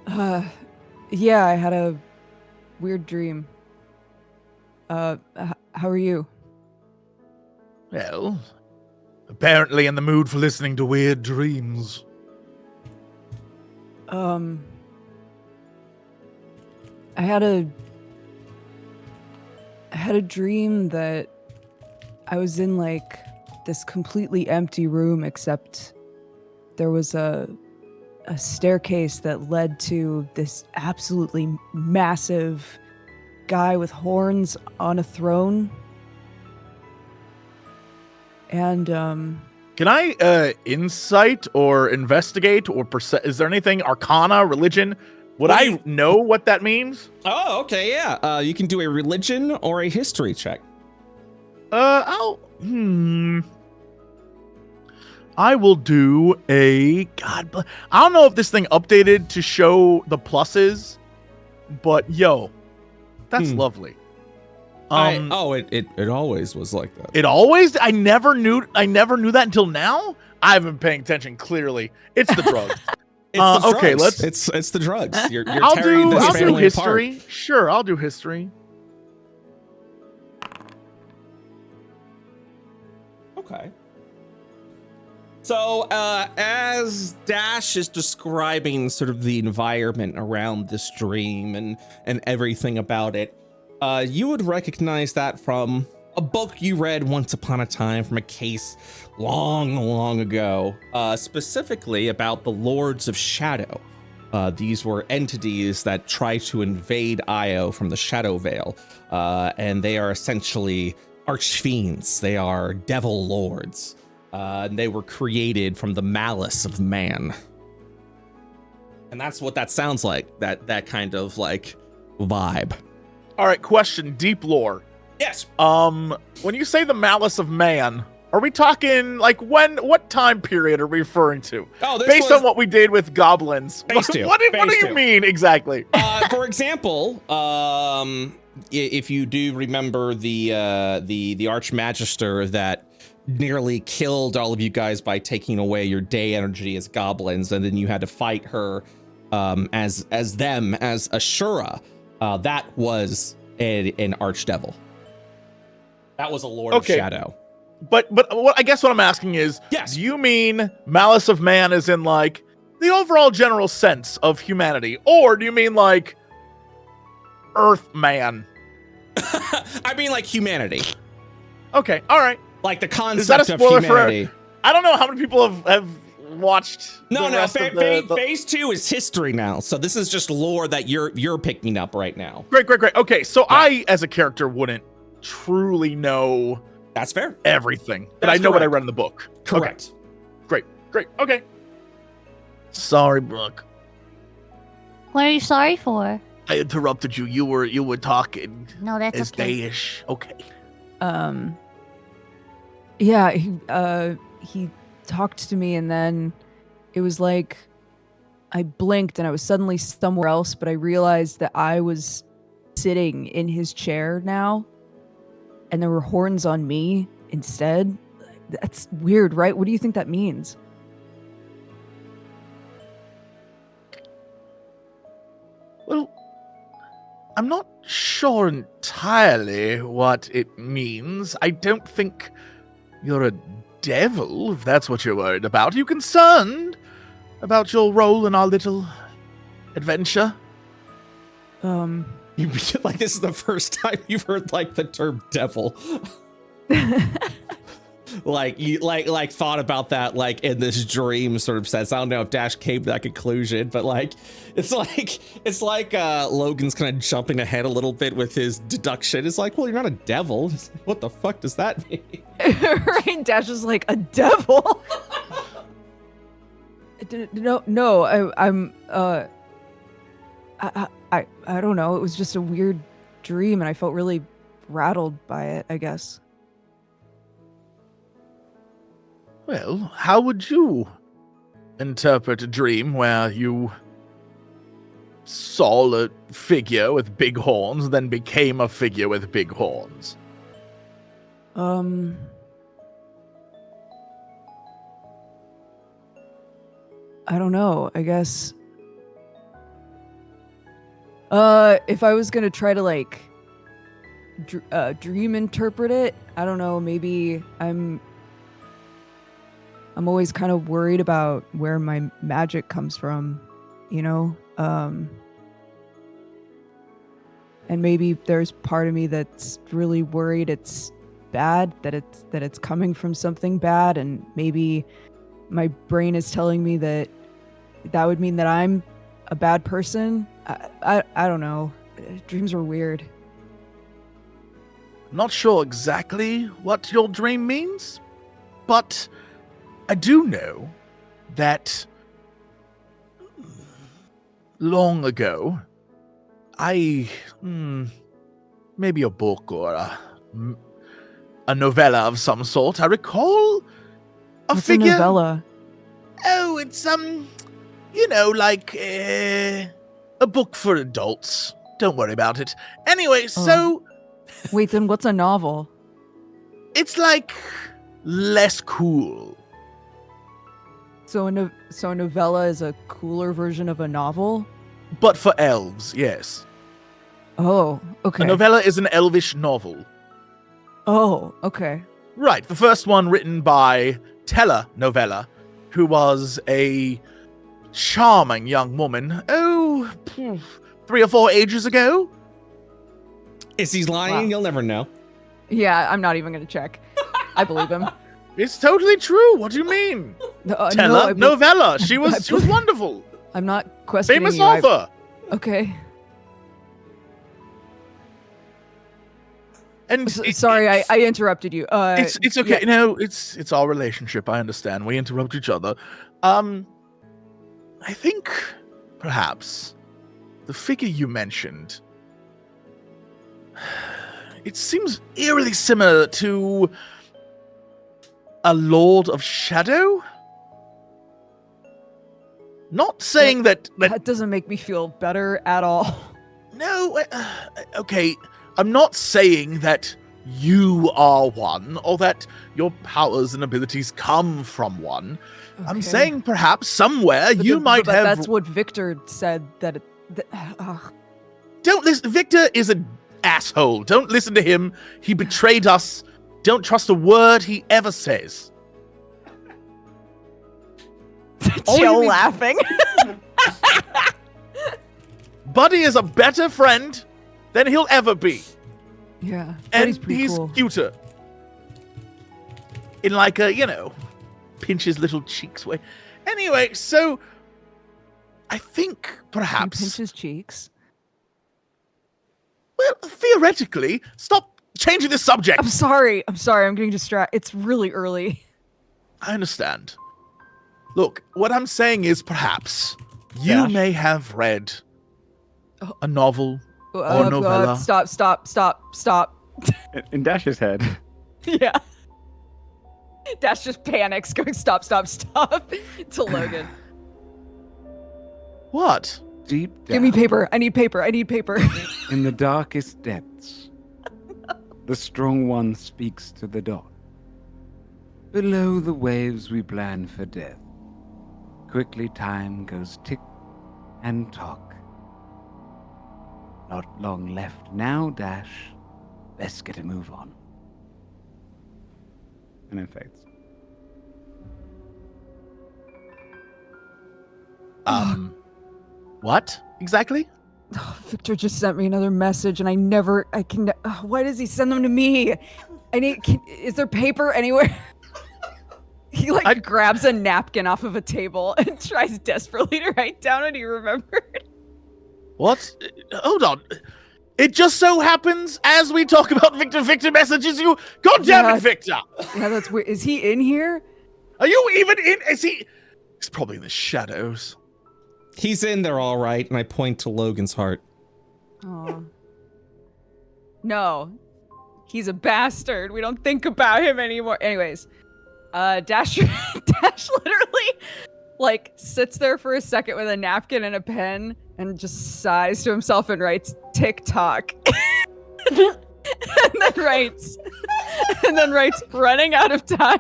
Yeah, I had a weird dream. How are you? Well, apparently in the mood for listening to weird dreams. I had a dream that I was in like this completely empty room, except there was a staircase that led to this absolutely massive guy with horns on a throne. And Can I insight or investigate or is there anything arcana, religion? Would I know what that means? Oh, okay, yeah. You can do a religion or a history check. I will do a I don't know if this thing updated to show the pluses, but yo, that's lovely. It always was like that. It always. I never knew that until now. I haven't been paying attention. Clearly, it's the drugs. It's the drugs. Okay, It's the drugs. You're I'll tearing do this I'll do family history. apart. Sure, I'll do history. Okay. So, as Dash is describing sort of the environment around this dream and everything about it, you would recognize that from a book you read once upon a time from a case long, long ago, specifically about the Lords of Shadow. These were entities that try to invade Io from the Shadow Vale, and they are essentially archfiends. They are devil lords. And they were created from the malice of man. And that's what that sounds like, that kind of like vibe. All right, question, deep lore. Yes. When you say the malice of man, are we talking like what time period are we referring to? Oh, based on what we did with goblins. Phase two. What do Phase you two. mean exactly? For example, if you do remember the Archmagister that nearly killed all of you guys by taking away your day energy as goblins, and then you had to fight her as Ashura, that was an archdevil. That was a Lord of Shadow. But what I guess what I'm asking is, yes, do you mean malice of man as in like the overall general sense of humanity, or do you mean like Earth man? I mean like humanity. Okay, all right. Like the concept is that a spoiler of humanity. I don't know how many people have watched. No. The Phase 2 is history now, so this is just lore that you're picking up right now. Great. Okay, so I, as a character, wouldn't truly know. That's fair. Everything, but I know what I read in the book. Correct. Okay. Great. Okay. Sorry, Brooke. What are you sorry for? I interrupted you. You were talking. No, that's as okay. Dayish. Okay. Yeah, he talked to me, and then it was like I blinked and I was suddenly somewhere else, but I realized that I was sitting in his chair now, and there were horns on me instead. That's weird, right? What do you think that means? Well, I'm not sure entirely what it means. I don't think you're a devil, if that's what you're worried about. Are you concerned about your role in our little adventure? You like this is the first time you've heard like the term devil. Like you like thought about that like in this dream sort of sense. I don't know if Dash came to that conclusion, but like it's like Logan's kind of jumping ahead a little bit with his deduction. It's like, well, you're not a devil. Like, what the fuck does that mean? Right? Dash is like, a devil? No, I don't know. It was just a weird dream, and I felt really rattled by it, I guess. Well, how would you interpret a dream where you saw a figure with big horns, then became a figure with big horns? I don't know. I guess if I was gonna try to like dream interpret it, I don't know, maybe I'm always kind of worried about where my magic comes from, you know? And maybe there's part of me that's really worried it's bad, that it's coming from something bad, and maybe my brain is telling me that would mean that I'm a bad person. I don't know. Dreams are weird. I'm not sure exactly what your dream means, but I do know that long ago, maybe a book or a novella of some sort, I recall A What's figure? a novella? Oh, it's like a book for adults. Don't worry about it. Anyway, so Wait, then what's a novel? it's like less cool. So a novella is a cooler version of a novel? But for elves, yes. Oh, okay. A novella is an elvish novel. Oh, okay. Right, the first one written by Telenovela, who was a charming young woman, 3 or 4 ages ago. Is he lying? Wow. You'll never know. Yeah, I'm not even gonna check. I believe him. It's totally true. What do you mean? Telenovela. She was wonderful. I'm not questioning Famous you. author. Okay. And Sorry, I interrupted you. It's okay. Yeah. No, it's our relationship. I understand. We interrupt each other. I think perhaps the figure you mentioned, it seems eerily similar to a Lord of Shadow. Not saying that doesn't make me feel better at all. No, okay. I'm not saying that you are one or that your powers and abilities come from one. Okay. I'm saying perhaps somewhere you might but have. That's what Victor said. Don't listen. Victor is an asshole. Don't listen to him. He betrayed us. Don't trust a word he ever says. Jill laughing. Buddy is a better friend than he'll ever be. Yeah, And he's pretty cool. cuter. In like a, pinch his little cheeks way. Anyway, so I think perhaps. He pinch his cheeks. Well, theoretically, stop changing the subject. I'm sorry. I'm getting distracted. It's really early. I understand. Look, what I'm saying is perhaps you may have read a novel or novella. Stop. In Dash's head. Yeah. Dash just panics, going stop to Logan. What? Deep down. Give me paper. I need paper. In the darkest depths, the strong one speaks to the dark. Below the waves we plan for death. Quickly time goes tick and tock. Not long left now, Dash. Let's get a move on. And then fades. What exactly? Oh, Victor just sent me another message, and why does he send them to me? Is there paper anywhere? He grabs a napkin off of a table and tries desperately to write down what he remembered. What? Hold on. It just so happens as we talk about Victor messages you. God damn it, Victor! Yeah, that's weird. Is he in here? Are you even in? Is he? He's probably in the shadows. He's in there all right, and I point to Logan's heart. Oh. No. He's a bastard. We don't think about him anymore. Anyways, Dash literally sits there for a second with a napkin and a pen and just sighs to himself and writes TikTok. and then writes running out of time ?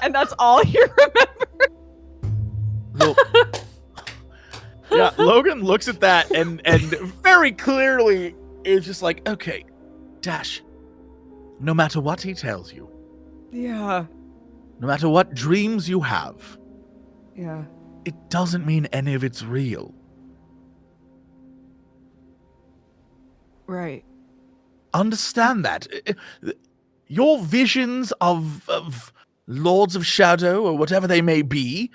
And that's all he remembers. Look. Yeah, Logan looks at that and very clearly is just like, okay, Dash, no matter what he tells you. Yeah. No matter what dreams you have. Yeah. It doesn't mean any of it's real. Right. Understand that. Your visions of Lords of Shadow or whatever they may be,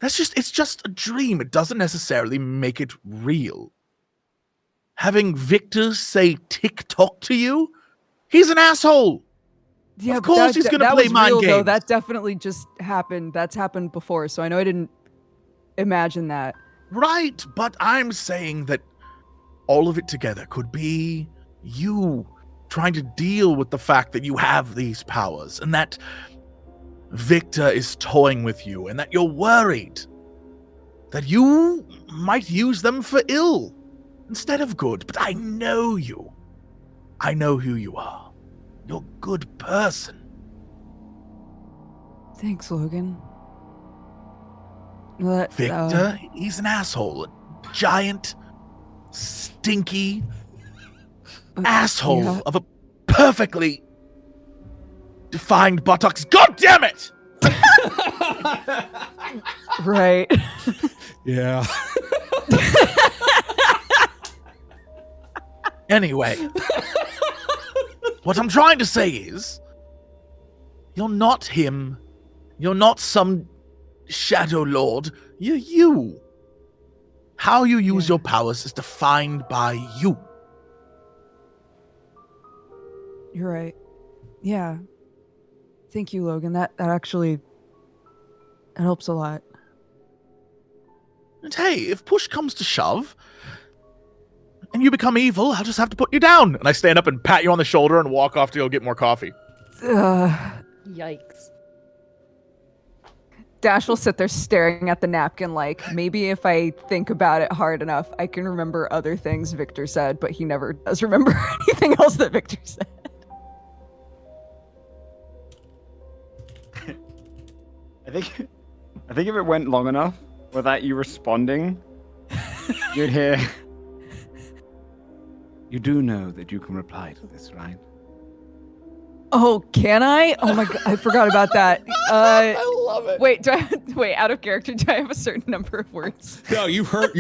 it's just a dream. It doesn't necessarily make it real. Having Victor say TikTok to you, he's an asshole. Yeah, of course he's going to play mind real, games. Though. That definitely just happened. That's happened before, so I know I didn't imagine that. Right, but I'm saying that all of it together could be you trying to deal with the fact that you have these powers and that Victor is toying with you and that you're worried that you might use them for ill instead of good. But I know you. I know who you are. You're a good person. Thanks, Logan. But, Victor, he's an asshole. A giant, stinky asshole yeah. of a perfectly defined buttocks. God damn it! Right. Yeah. Anyway, what I'm trying to say is, you're not him. You're not some shadow lord. You're you. How you use your powers is defined by you. You're right. Yeah. Thank you, Logan. That actually it helps a lot. And hey, if push comes to shove, and you become evil, I'll just have to put you down. And I stand up and pat you on the shoulder and walk off to go get more coffee. Yikes. Dash will sit there staring at the napkin like, maybe if I think about it hard enough, I can remember other things Victor said, but he never does remember anything else that Victor said. I think if it went long enough without you responding, you'd hear. You do know that you can reply to this, right? Oh, can I? Oh my god, I forgot about that. I love it. Wait, out of character, do I have a certain number of words? No, you heard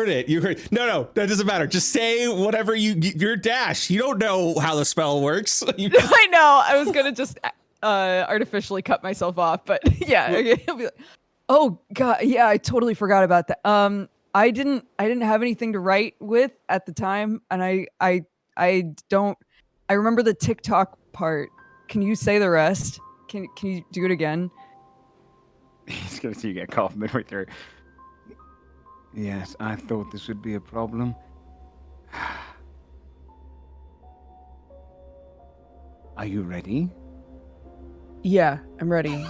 it. You heard. No, that doesn't matter. Just say whatever you're Dash. You don't know how the spell works. I know. I was gonna just artificially cut myself off, but yeah. Okay. He'll be like, oh god, yeah, I totally forgot about that. I didn't have anything to write with at the time, and I remember the TikTok part. Can you say the rest? Can you do it again? He's gonna see you get cough midway through. Yes, I thought this would be a problem. Are you ready? Yeah, I'm ready.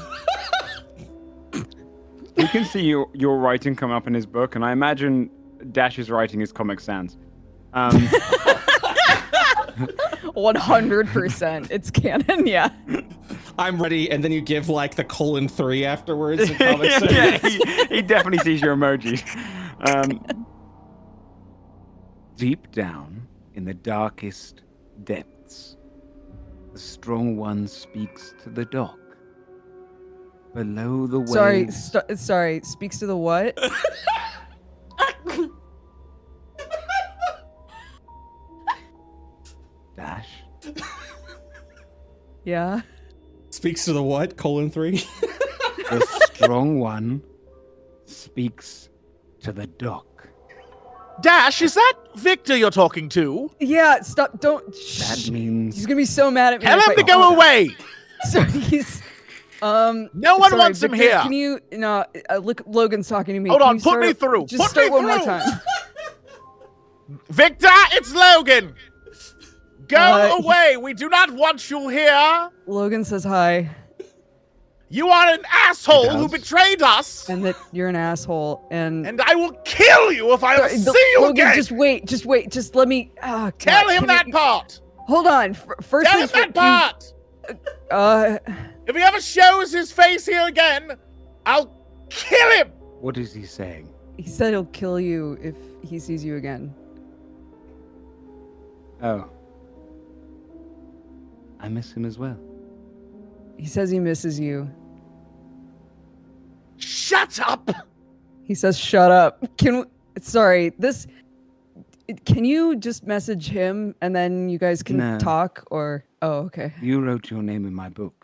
You can see your writing come up in his book, and I imagine Dash's writing is Comic Sans. 100%. It's canon, yeah. I'm ready, and then you give like the :3 afterwards. Yeah, he definitely sees your emoji. Deep down in the darkest depths, the strong one speaks to the dock. Below the waves. Sorry. Speaks to the what? Dash. Yeah. Speaks to the what? :3. The strong one speaks to the dock. Dash, is that Victor you're talking to? Yeah. Stop. Don't. That means He's gonna be so mad at me. Tell if him I- to go away. Sorry. He's. No one sorry, wants him Victor, here. Can you? No. Look, Logan's talking to me. Hold Can on, you put start me up- through. Just Put start me one more through. time. Victor, it's Logan. Go Uh, away. We do not want you here. Logan says hi, You are an asshole He who does. betrayed us. and that you're an asshole, and And I will kill you if I Sorry, see you Logan, again. just wait. Just let me. Oh, God, Tell him can that you- part. Hold on. First Tell him things that first, part. If he ever shows his face here again, I'll kill him. what is he saying? he said he'll kill you if he sees you again. Oh. I miss him as well. He says he misses you. Shut up. He says, "Shut up." Sorry. Can you just message him and then you guys can No. talk? Or okay. You wrote your name in my book.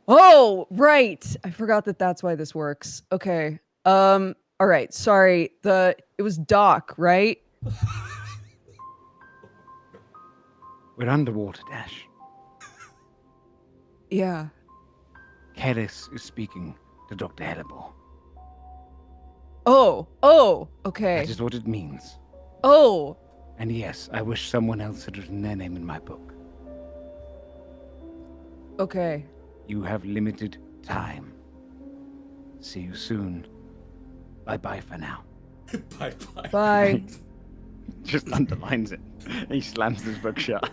Oh, right. I forgot that that's why this works. Okay. All right. Sorry. It was Doc, right? We're underwater, Dash. Yeah. Keris is speaking to Dr. Hellebore. Oh, okay. That is what it means. Oh, And yes, I wish someone else had written their name in my book. Okay. You have limited time. See you soon. Bye-bye for now. Bye-bye. Bye. Just underlines it. He slams his book shut.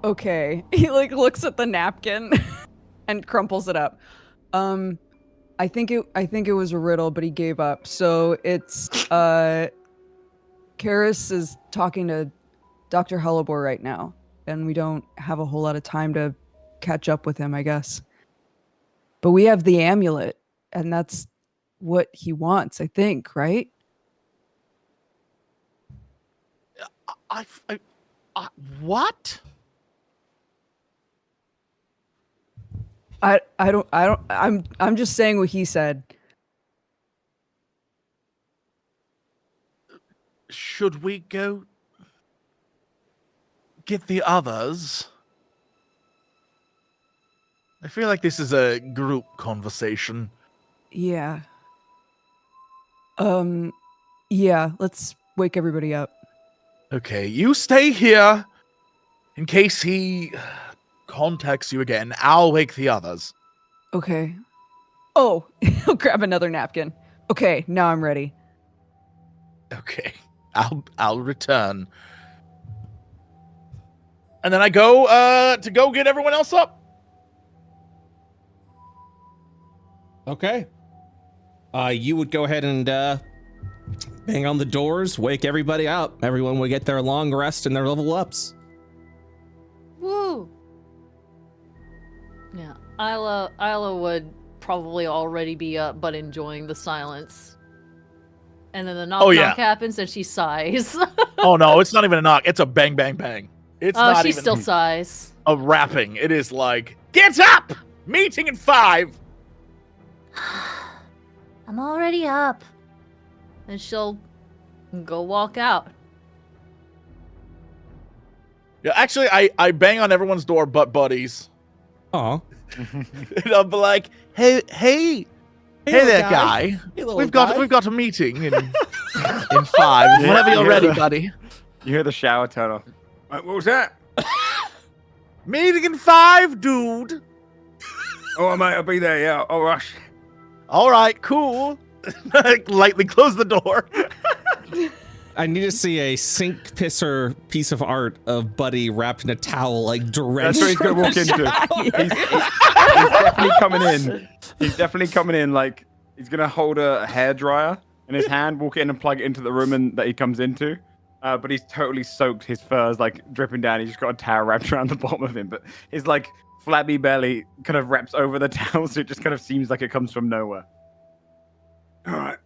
Okay. He like looks at the napkin and crumples it up. I think it was a riddle, but he gave up. So it's Karis is talking to Dr. Hullabore right now, and we don't have a whole lot of time to catch up with him, I guess. But we have the amulet, and that's what he wants, I think, right? What? I'm just saying what he said. Should we go get the others? I feel like this is a group conversation. Yeah. Yeah, let's wake everybody up. Okay, you stay here in case he contacts you again. I'll wake the others. Okay. Oh, he'll grab another napkin. Okay, now I'm ready. Okay, I'll return. And then I go to go get everyone else up. Okay. You would go ahead and bang on the doors, wake everybody up. Everyone would get their long rest and their level ups. Woo! Yeah, Isla would probably already be up, but enjoying the silence. And then the knock happens, and she sighs. Oh no, it's not even a knock. It's a bang, bang, bang. It's not she even still sighs. a rapping. It is like, get up! Meeting in 5. I'm already up. And she'll go walk out. Yeah, actually, I bang on everyone's door but Buddy's. Aw. And I'll be like, hey there, guy. Hey, little We've guy. got a meeting in 5. Whenever you're ready, buddy. You hear the shower turn off. What was that? Meeting in 5, dude. Oh, mate, I'll be there. Yeah, I'll rush. All right, cool. Lightly close the door. I need to see a sink pisser piece of art of Buddy wrapped in a towel, like drenched. That's what he's gonna walk from the into. shower. He's definitely coming in. He's definitely coming in. Like he's gonna hold a hairdryer in his hand, walk in and plug it into the room that he comes into. But he's totally soaked. His fur's like dripping down. He's just got a towel wrapped around the bottom of him. But his like flabby belly kind of wraps over the towel, so it just kind of seems like it comes from nowhere. All right,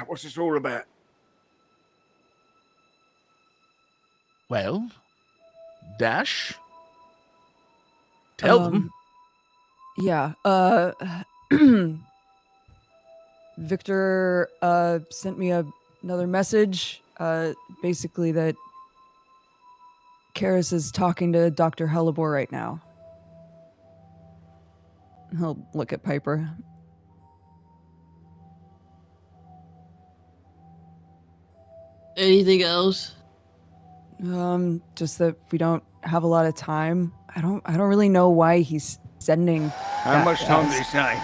what's this all about? Well, Dash, tell them. Yeah. Victor sent me another message. Basically that Karis is talking to Dr. Hullabore right now. He'll look at Piper. Anything else? Just that we don't have a lot of time. I don't really know why he's sending. How much time did he say?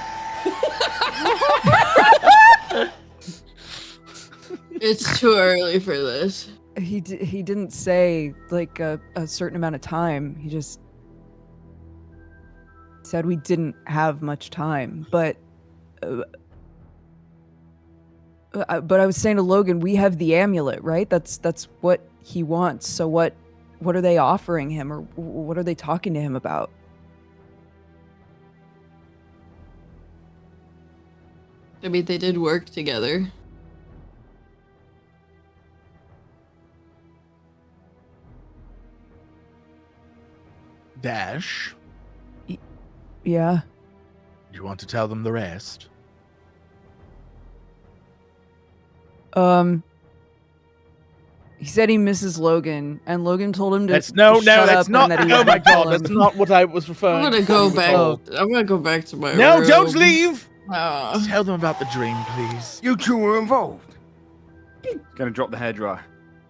It's too early for this. He didn't say like a certain amount of time. He just said we didn't have much time. But I was saying to Logan, we have the amulet, right? That's what he wants. So what are they offering him, or what are they talking to him about? I mean, they did work together. Dash, Yeah. you want to tell them the rest? He said he misses Logan, and Logan told him to That's shut up and that he Oh my wouldn't tell god, that's him. not what I was referring. I'm gonna go back. Oh. I'm gonna go back to my No, room. don't leave. Oh. Tell them about the dream, please. You two were involved. Gonna drop the hairdryer.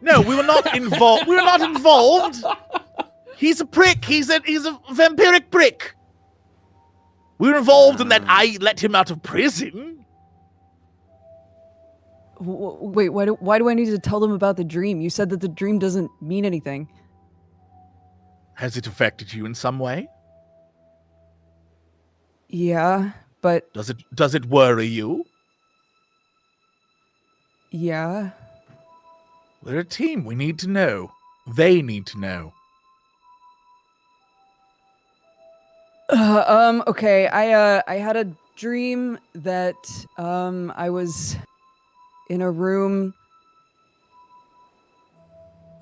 No, we were not involved. We were not involved. He's a prick. He's a vampiric prick. We were involved in that I let him out of prison. Wait, why do I need to tell them about the dream? You said that the dream doesn't mean anything. Has it affected you in some way? Yeah, but Does it worry you? yeah. We're a team. We need to know. They need to know. Okay. I had a dream that I was in a room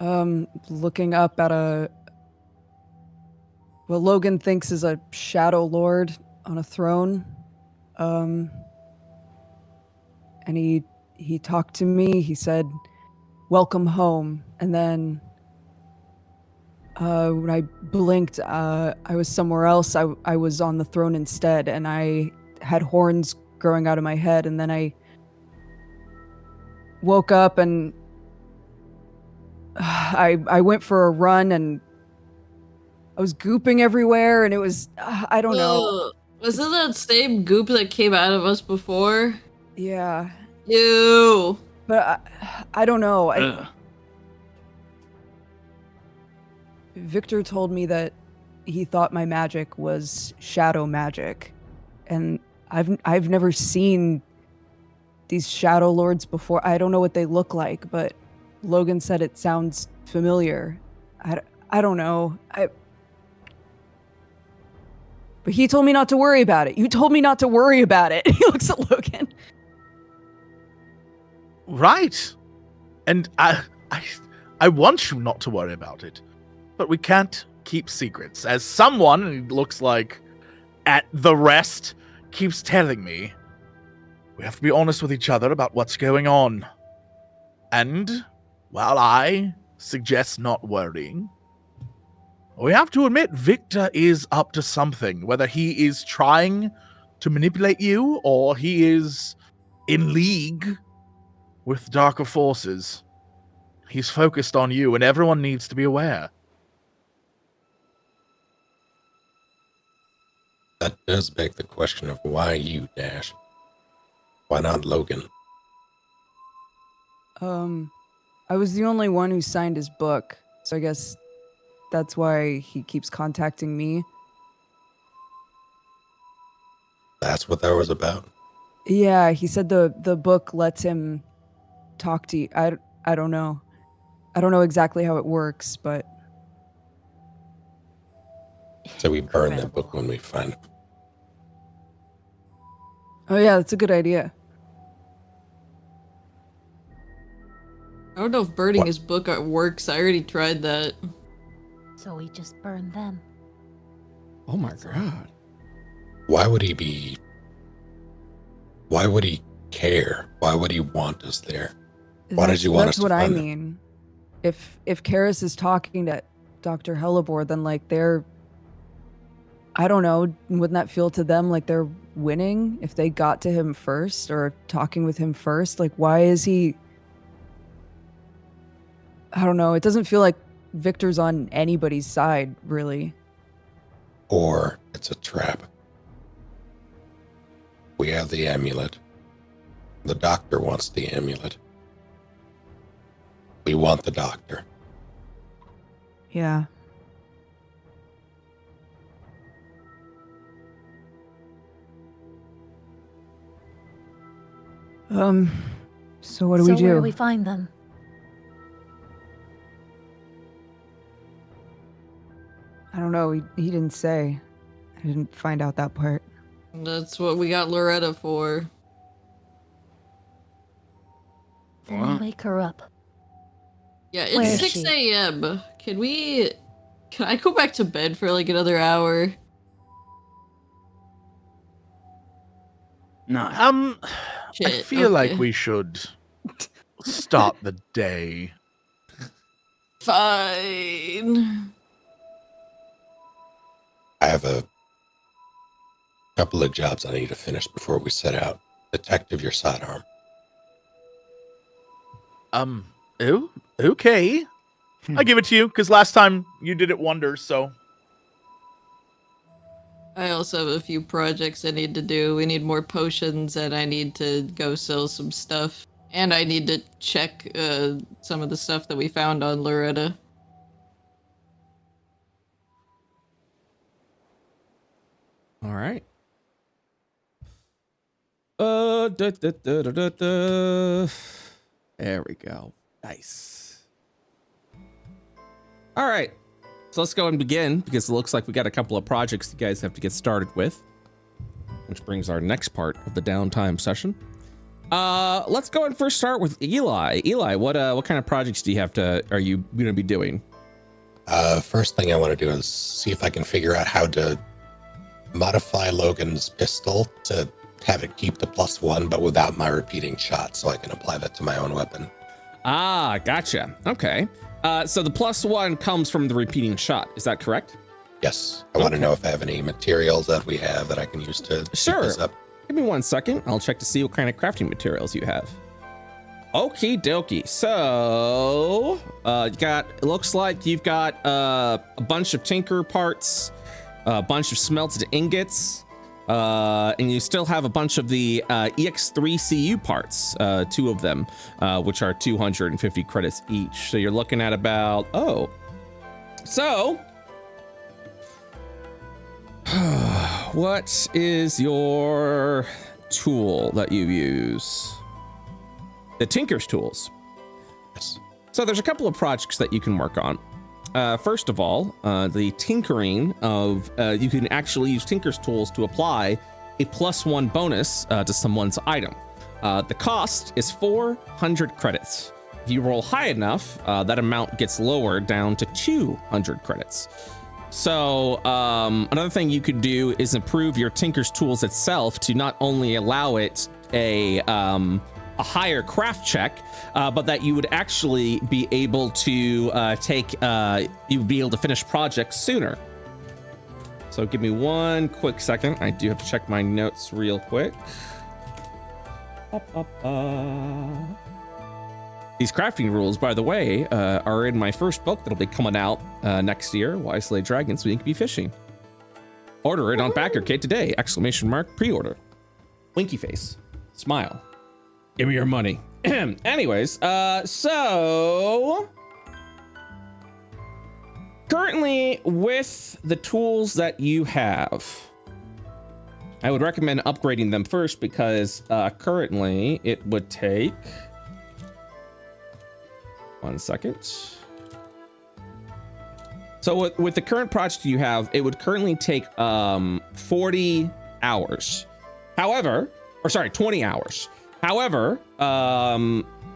looking up at what Logan thinks is a shadow lord on a throne. And he talked to me. He said, "Welcome home." And then when I blinked, I was somewhere else. I was on the throne instead, and I had horns growing out of my head. And then I woke up, and I went for a run, and I was gooping everywhere, and it was I don't know. Wasn't that same goop that came out of us before? Yeah, Ew. but I don't know. Victor told me that he thought my magic was shadow magic, and I've never seen these shadow lords before. I don't know what they look like, but Logan said it sounds familiar. I don't know. But he told me not to worry about it. You told me not to worry about it. He looks at Logan. Right. And I want you not to worry about it. But we can't keep secrets. As someone, and he looks like at the rest, keeps telling me, we have to be honest with each other about what's going on. And while I suggest not worrying, we have to admit Victor is up to something. Whether he is trying to manipulate you or he is in league with darker forces. He's focused on you, and everyone needs to be aware. That does beg the question of why you, Dash? Why not Logan? I was the only one who signed his book, so I guess that's why he keeps contacting me. That's what that was about? Yeah, he said the book lets him talk to you. I don't know. I don't know exactly how it works, but... So we burn that book when we find it. Oh yeah, that's a good idea. I don't know if burning his book works. I already tried that. So we just burn them. Oh my god. Why would he care? Why would he want us there? Why did you want us That's to what I find them? mean. If Karis is talking to Dr. Hellebore, then like they're... I don't know, wouldn't that feel to them like they're winning if they got to him first or talking with him first? Like, why is he... I don't know. It doesn't feel like Victor's on anybody's side, really. Or it's a trap. We have the amulet. The doctor wants the amulet. We want the doctor. Yeah. So what do we do? Where do we find them? I don't know. He didn't say. I didn't find out that part. That's what we got Loretta for. Then What? wake her up. Yeah, Where it's is 6 she? a.m. Can I go back to bed for like another hour? No. I Shit, feel like okay. we should start the day. Fine. I have a Couple of jobs I need to finish before we set out. Detective, your sidearm. Okay. I give it to you because last time you did it wonders. So I also have a few projects I need to do. We need more potions, and I need to go sell some stuff. And I need to check some of the stuff that we found on Loretta. All right. There we go. Nice. All right. So let's go and begin, because it looks like we got a couple of projects you guys have to get started with, which brings our next part of the downtime session. Let's go and first start with Eli. Eli, what kind of projects are you going to be doing? First thing I want to do is see if I can figure out how to modify Logan's pistol to have it keep the +1, but without my repeating shot, so I can apply that to my own weapon. Ah, gotcha. Okay. So the +1 comes from the repeating shot. Is that correct? Yes. I want to know if I have any materials that we have that I can use to keep this up. Give me 1 second. I'll check to see what kind of crafting materials you have. Okie dokie. So, it looks like you've got a bunch of tinker parts, a bunch of smelted ingots, and you still have a bunch of the EX3CU parts, 2 of them, which are 250 credits each. So you're looking at about, what is your tool that you use? The Tinker's tools. Yes. So there's a couple of projects that you can work on. First of all, the tinkering of, you can actually use Tinker's tools to apply a +1 bonus to someone's item. The cost is 400 credits. If you roll high enough, that amount gets lowered down to 200 credits. So another thing you could do is improve your Tinker's tools itself to not only allow it a higher craft check, but that you would actually be able to you'd be able to finish projects sooner. So give me 1 quick second. I do have to check my notes real quick. These crafting rules, by the way, are in my first book that'll be coming out next year, Why Slay Dragons So You Can Be Fishing. Order it on BackerKit today! ! Pre-order. Winky face. Smile. Give me your money. Anyways, so currently with the tools that you have, I would recommend upgrading them first because currently it would take 1 second. So with the current project you have, it would currently take 40 hours. However, 20 hours. However,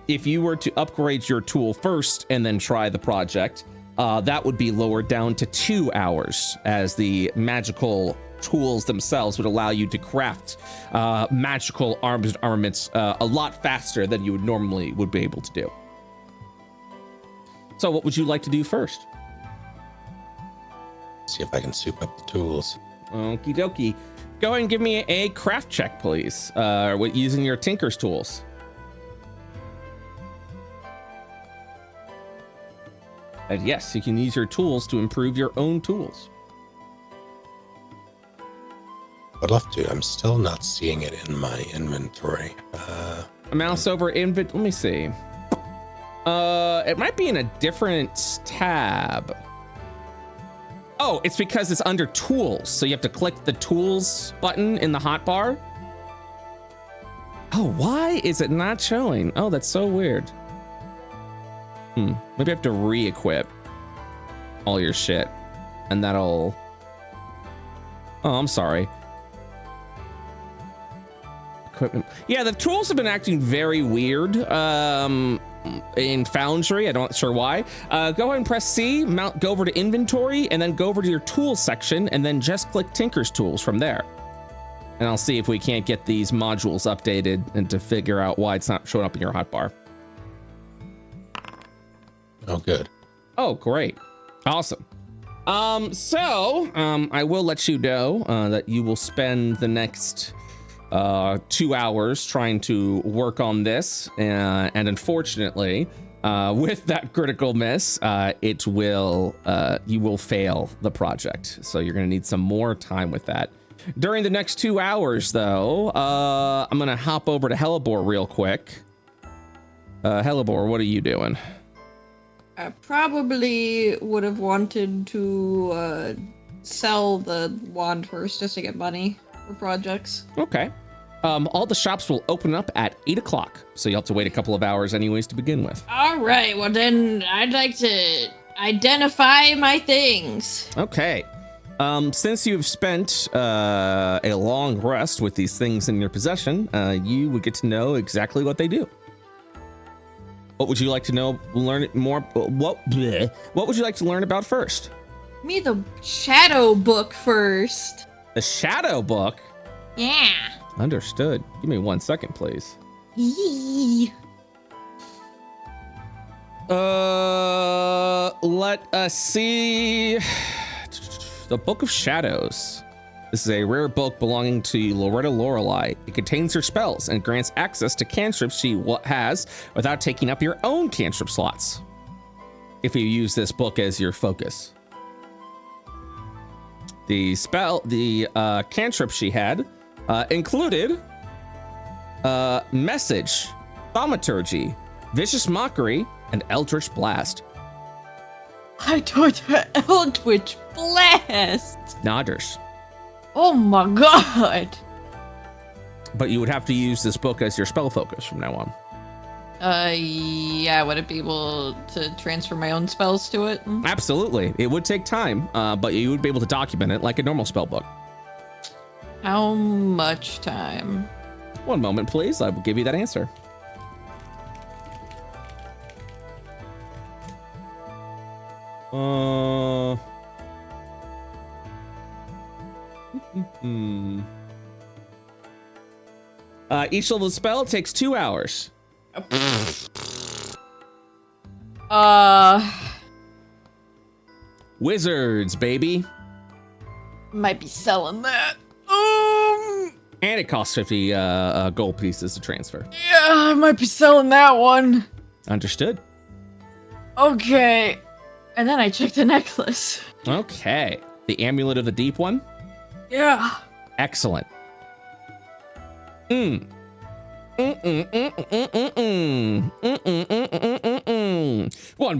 if you were to upgrade your tool first and then try the project, that would be lowered down to 2 hours, as the magical tools themselves would allow you to craft magical arms and armaments a lot faster than you would normally be able to do. So what would you like to do first? See if I can soup up the tools. Okie dokie. Go ahead and give me a craft check, please, using your Tinker's tools. And yes, you can use your tools to improve your own tools. I'd love to. I'm still not seeing it in my inventory. Mouse over let me see. It might be in a different tab. Oh, it's because it's under tools. So you have to click the tools button in the hotbar. Oh, why is it not showing? Oh, that's so weird. Maybe I have to re-equip all your shit and that'll... Oh, I'm sorry. Equipment. Yeah, the tools have been acting very weird. In Foundry, I'm not sure why. Go ahead and press C, go over to inventory, and then go over to your tools section, and then just click Tinker's tools from there. And I'll see if we can't get these modules updated and to figure out why it's not showing up in your hotbar. Oh, good. Oh, great. Awesome. I will let you know that you will spend the next 2 hours trying to work on this, and unfortunately, with that critical miss, you will fail the project. So you're gonna need some more time with that. During the next 2 hours, though, I'm gonna hop over to Hellebore real quick. Hellebore, what are you doing? I probably would have wanted to sell the wand first just to get money for projects. Okay. All the shops will open up at 8 o'clock, so you'll have to wait a couple of hours anyways to begin with. All right, well then I'd like to identify my things. Okay. Since you've spent a long rest with these things in your possession, you would get to know exactly what they do. What would you like to know? Learn more. What would you like to learn about first? Me the shadow book first. The shadow book? Yeah. Understood. Give me 1 second, please. Yee. Let us see. The Book of Shadows. This is a rare book belonging to Loretta Lorelei. It contains her spells and grants access to cantrips she has without taking up your own cantrip slots, if you use this book as your focus. The cantrip she had included Message, Thaumaturgy, Vicious Mockery, and Eldritch Blast. I told her Eldritch Blast. Nodders. Oh my god. But you would have to use this book as your spell focus from now on. Yeah, would it be able to transfer my own spells to it? Absolutely. It would take time, but you would be able to document it like a normal spell book. How much time? 1 moment, please. I will give you that answer. Each level of spell takes 2 hours. Wizards, baby. Might be selling that. And it costs 50 gold pieces to transfer. Yeah, I might be selling that one. Understood. Okay. And then I checked the necklace. Okay. The Amulet of the Deep one? Yeah. Excellent. 1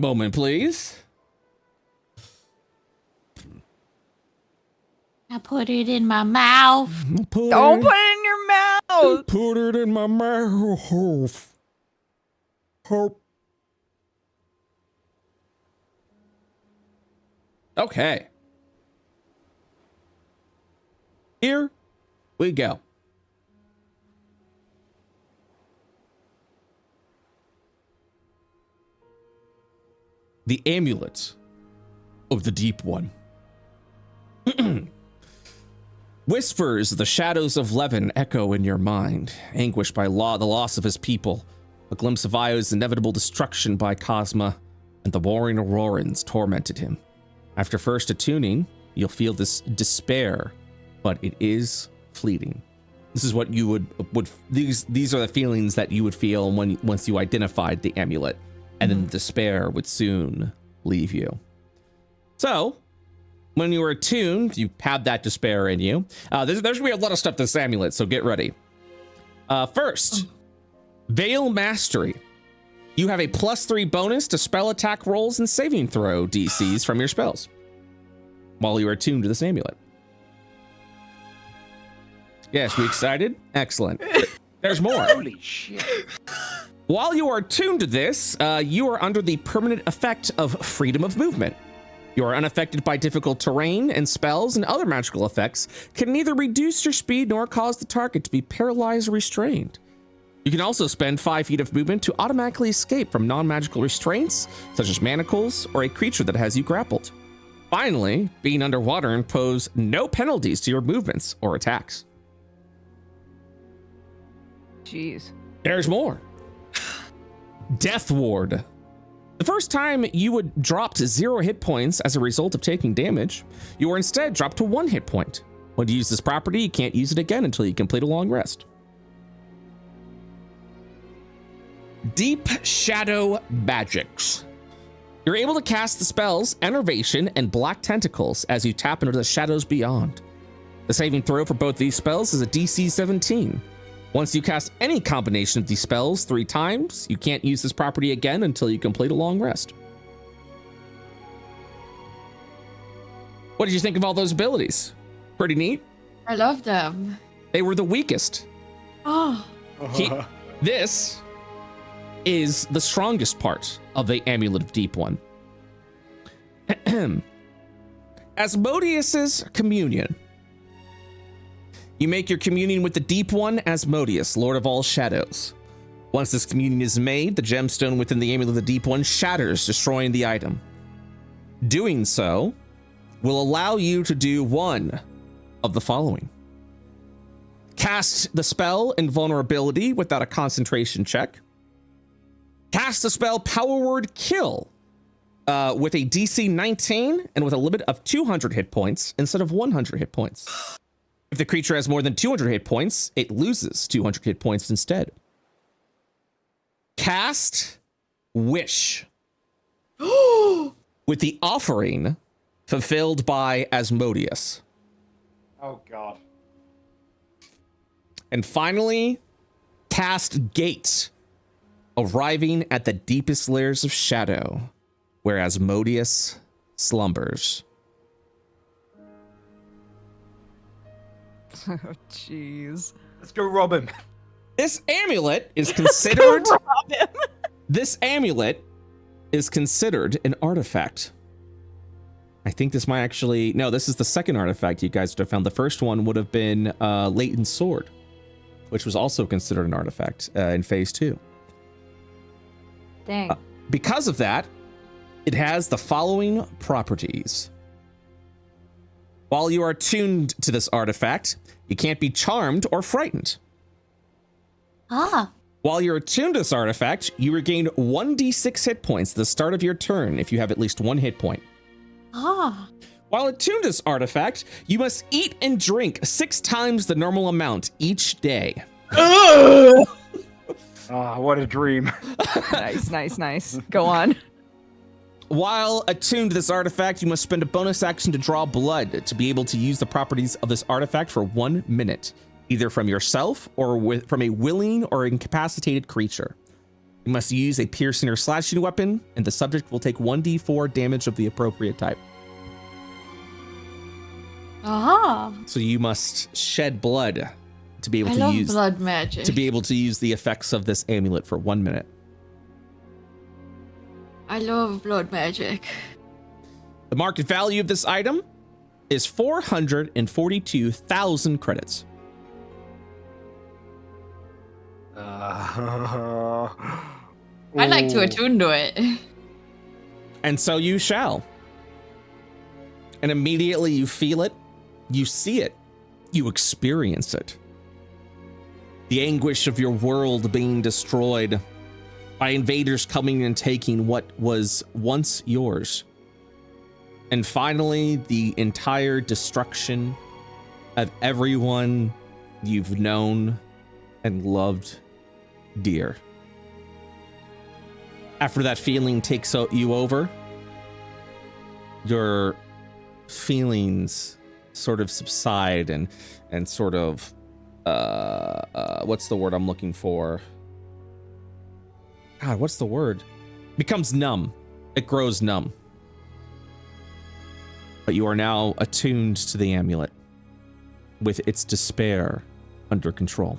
moment, please. I put it in my mouth. Don't put it in your mouth. Put it in my mouth. Okay. Here we go. The Amulet of the Deep One. Whispers of the shadows of Levin echo in your mind, anguished by the loss of his people, a glimpse of Io's inevitable destruction by Cosma, and the warring Aurorans tormented him. After first attuning, you'll feel this despair, but it is fleeting. This is what you would these are the feelings that you would feel once you identified the amulet, and then the despair would soon leave you. So, when you are attuned, you have that despair in you. There's gonna be a lot of stuff to this amulet, so get ready. First, Veil Mastery. You have a +3 bonus to spell attack rolls and saving throw DCs from your spells while you are attuned to this amulet. Yes, we excited? Excellent. There's more. Holy shit. While you are attuned to this, you are under the permanent effect of freedom of movement. You are unaffected by difficult terrain, and spells and other magical effects can neither reduce your speed nor cause the target to be paralyzed or restrained. You can also spend 5 feet of movement to automatically escape from non-magical restraints, such as manacles or a creature that has you grappled. Finally, being underwater impose no penalties to your movements or attacks. Jeez. There's more. Death Ward. The first time you would drop to 0 hit points as a result of taking damage, you are instead dropped to 1 hit point. When you use this property, you can't use it again until you complete a long rest. Deep Shadow Magics. You're able to cast the spells Enervation and Black Tentacles as you tap into the shadows beyond. The saving throw for both these spells is a DC 17. Once you cast any combination of these spells 3 times, you can't use this property again until you complete a long rest. What did you think of all those abilities? Pretty neat. I love them. They were the weakest. Oh. This is the strongest part of the Amulet of Deep One. Asmodeus's Communion. You make your communion with the Deep One, Asmodeus, Lord of all Shadows. Once this communion is made, the gemstone within the Amulet of the Deep One shatters, destroying the item. Doing so will allow you to do one of the following. Cast the spell Invulnerability without a concentration check. Cast the spell Power Word Kill with a DC 19 and with a limit of 200 hit points instead of 100 hit points. If the creature has more than 200 hit points, it loses 200 hit points instead. Cast Wish with the offering fulfilled by Asmodeus. Oh, God. And finally, cast Gate, arriving at the deepest layers of shadow, where Asmodeus slumbers. Oh, jeez. Let's go rob him. This amulet is considered. This amulet is considered an artifact. I think this might actually. No, this is the second artifact you guys would have found. The first one would have been Leighton's sword, which was also considered an artifact in phase 2. Dang. Because of that, it has the following properties. While you are tuned to this artifact, you can't be charmed or frightened. Ah. While you're attuned to this artifact, you regain 1d6 hit points at the start of your turn if you have at least 1 hit point. Ah. While attuned to this artifact, you must eat and drink 6 times the normal amount each day. Ah, what a dream. Nice. Go on. While attuned to this artifact, you must spend a bonus action to draw blood to be able to use the properties of this artifact for 1 minute, either from yourself or from a willing or incapacitated creature. You must use a piercing or slashing weapon, and the subject will take 1d4 damage of the appropriate type. Ah. So you must shed blood to be able I to love use blood magic. to be able to use the effects of this amulet for 1 minute. I love blood magic. The market value of this item is 442,000 credits. I'd like to attune to it. And so you shall. And immediately you feel it, you see it, you experience it. The anguish of your world being destroyed by invaders coming and taking what was once yours. And finally, the entire destruction of everyone you've known and loved dear. After that feeling takes you over, your feelings sort of subside and sort of what's the word I'm looking for? God, what's the word? Becomes numb. It grows numb. But you are now attuned to the amulet with its despair under control.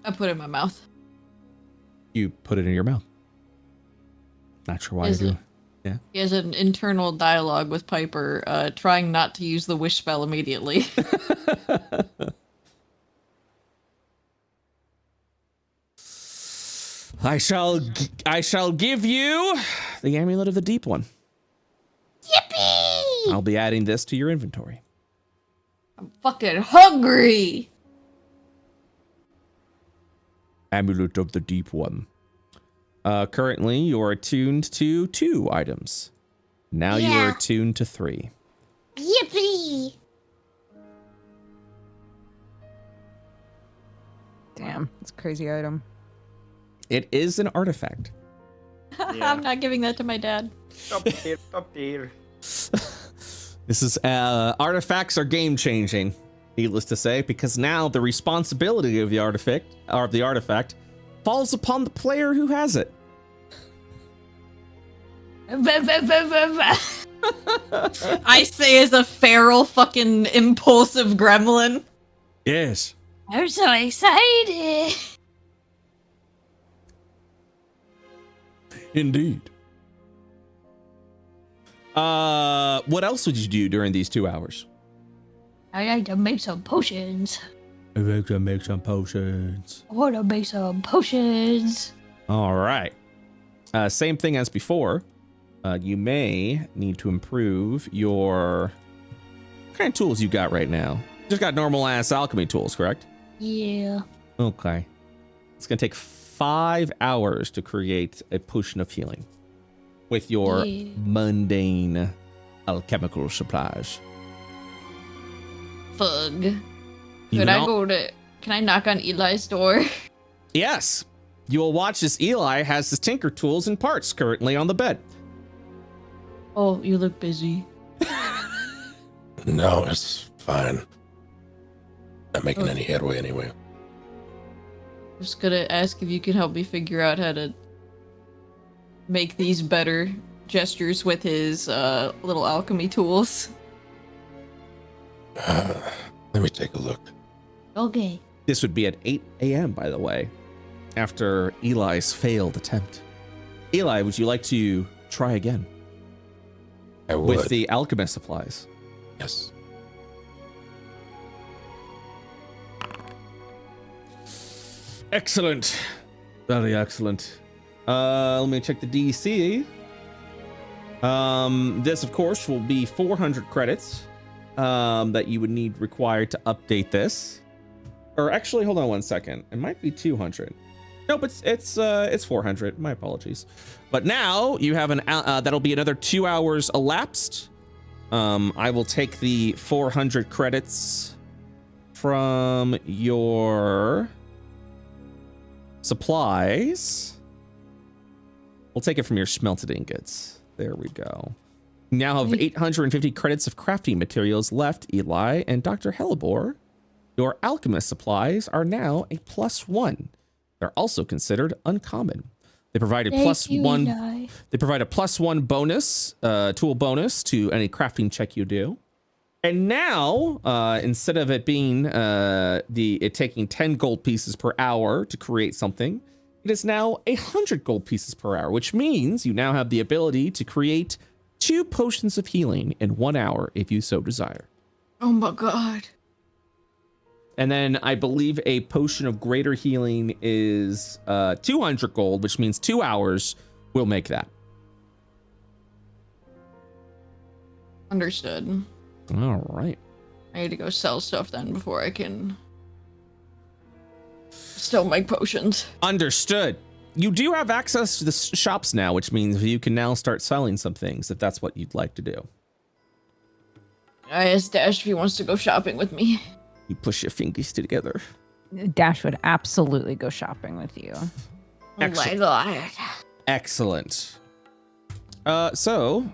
I put it in my mouth. You put it in your mouth. Not sure why you do. Yeah. He has an internal dialogue with Piper, trying not to use the wish spell immediately. I shall give you the Amulet of the Deep One. Yippee! I'll be adding this to your inventory. I'm fucking hungry. Amulet of the Deep One. Currently, you're attuned to 2 items. Now you are Yeah. attuned to 3. Yippee! Damn, it's a crazy item. It is an artifact. Yeah. I'm not giving that to my dad. Stop there, stop there. This is artifacts are game changing, needless to say, because now the responsibility of the artifact falls upon the player who has it. I say as a feral fucking impulsive gremlin. Yes. I'm so excited. Indeed. What else would you do during these 2 hours? I like to make some potions. I like to make some potions. I want to make some potions. All right. Same thing as before. You may need to improve your... What kind of tools you got right now? Just got normal ass alchemy tools, correct? Yeah. Okay. It's going to take 5 hours to create a potion of healing with your Yeah. mundane alchemical supplies. Fug. You Could I know- go to... Can I knock on Eli's door? Yes. You will watch as Eli has his tinker tools and parts currently on the bed. Oh, you look busy. No, it's fine. Not making any headway anyway. Just gonna ask if you can help me figure out how to make these better gestures with his little alchemy tools. Let me take a look. Okay. This would be at 8 a.m., by the way, after Eli's failed attempt. Eli, would you like to try again I would. with the alchemist supplies? Yes. Excellent. Very excellent. Let me check the DC. This, of course, will be 400 credits that you would need required to update this. Or actually, hold on one second. It might be 200. Nope, it's 400. My apologies. But now you have an that'll be another 2 hours elapsed. I will take the 400 credits from your supplies. We'll take it from your smelted ingots. There we go. You now have 850 credits of crafting materials left, Eli, and Dr. Hellebore. Your alchemist supplies are now a +1. They're also considered uncommon. They provide a +1. Eli. They provide a +1 bonus, tool bonus to any crafting check you do. And now, instead of it being it taking 10 gold pieces per hour to create something, it is now 100 gold pieces per hour, which means you now have the ability to create 2 potions of healing in 1 hour if you so desire. Oh my god. And then I believe a potion of greater healing is 200 gold, which means 2 hours will make that. Understood. All right. I need to go sell stuff then before I can still make potions. Understood. You do have access to the shops now, which means you can now start selling some things if that's what you'd like to do. I asked Dash if he wants to go shopping with me. You push your fingers together. Dash would absolutely go shopping with you. Oh my Excellent. god. Excellent. So,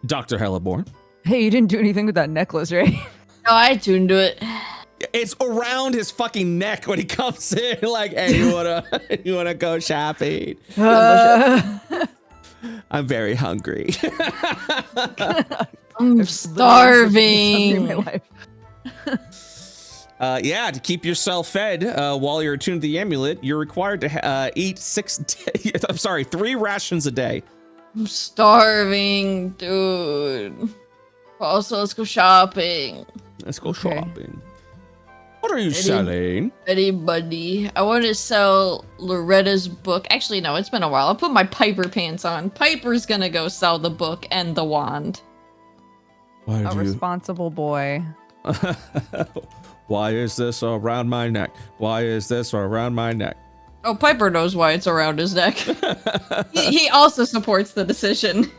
Dr. Helleborn. Hey, you didn't do anything with that necklace, right? No, I tuned to it. It's around his fucking neck when he comes in, like, hey, you wanna go shopping? I'm very hungry. I'm starving. My life. Yeah, to keep yourself fed while you're attuned to the amulet, you're required to eat 3 rations a day. I'm starving, dude. Also, let's go shopping. Let's go Okay. shopping. What are you selling? Anybody? I want to sell Loretta's book. Actually, no, it's been a while. I'll put my Piper pants on. Piper's gonna go sell the book and the wand. Why A responsible boy. Why is this around my neck? Why is this around my neck? Oh, Piper knows why it's around his neck. he also supports the decision.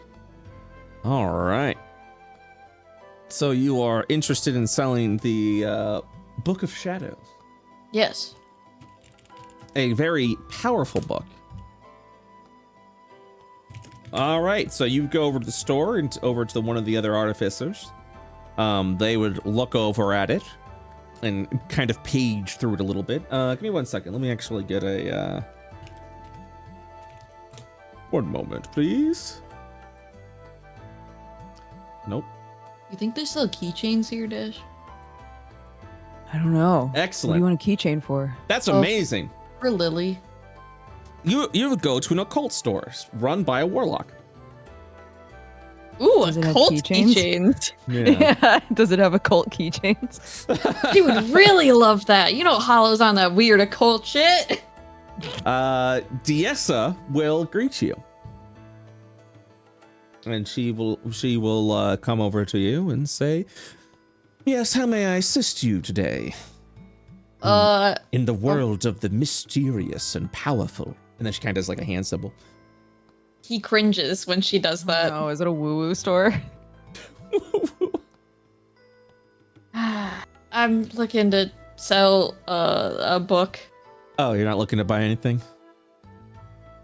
All right. So you are interested in selling the Book of Shadows. Yes. A very powerful book. All right, so you go over to the store and over to one of the other artificers. They would look over at it and kind of page through it a little bit. Give me 1 second. Let me actually get a... One moment, please. Nope. You think there's still keychains here, Dash? I don't know. What do Excellent. you want a keychain for? That's Oh. amazing. For Lily. You would go to an occult store run by a warlock. Ooh, Does it have occult keychains? keychains. Yeah. Does it have occult keychains? She would really love that. You know, Hollow's on that weird occult shit. Diessa will greet you. And she will come over to you and say, "Yes, how may I assist you today? In the world of the mysterious and powerful." And then she kind of does like a hand symbol. He cringes when she does that. Oh, is it a woo-woo store? I'm looking to sell a book. Oh, you're not looking to buy anything?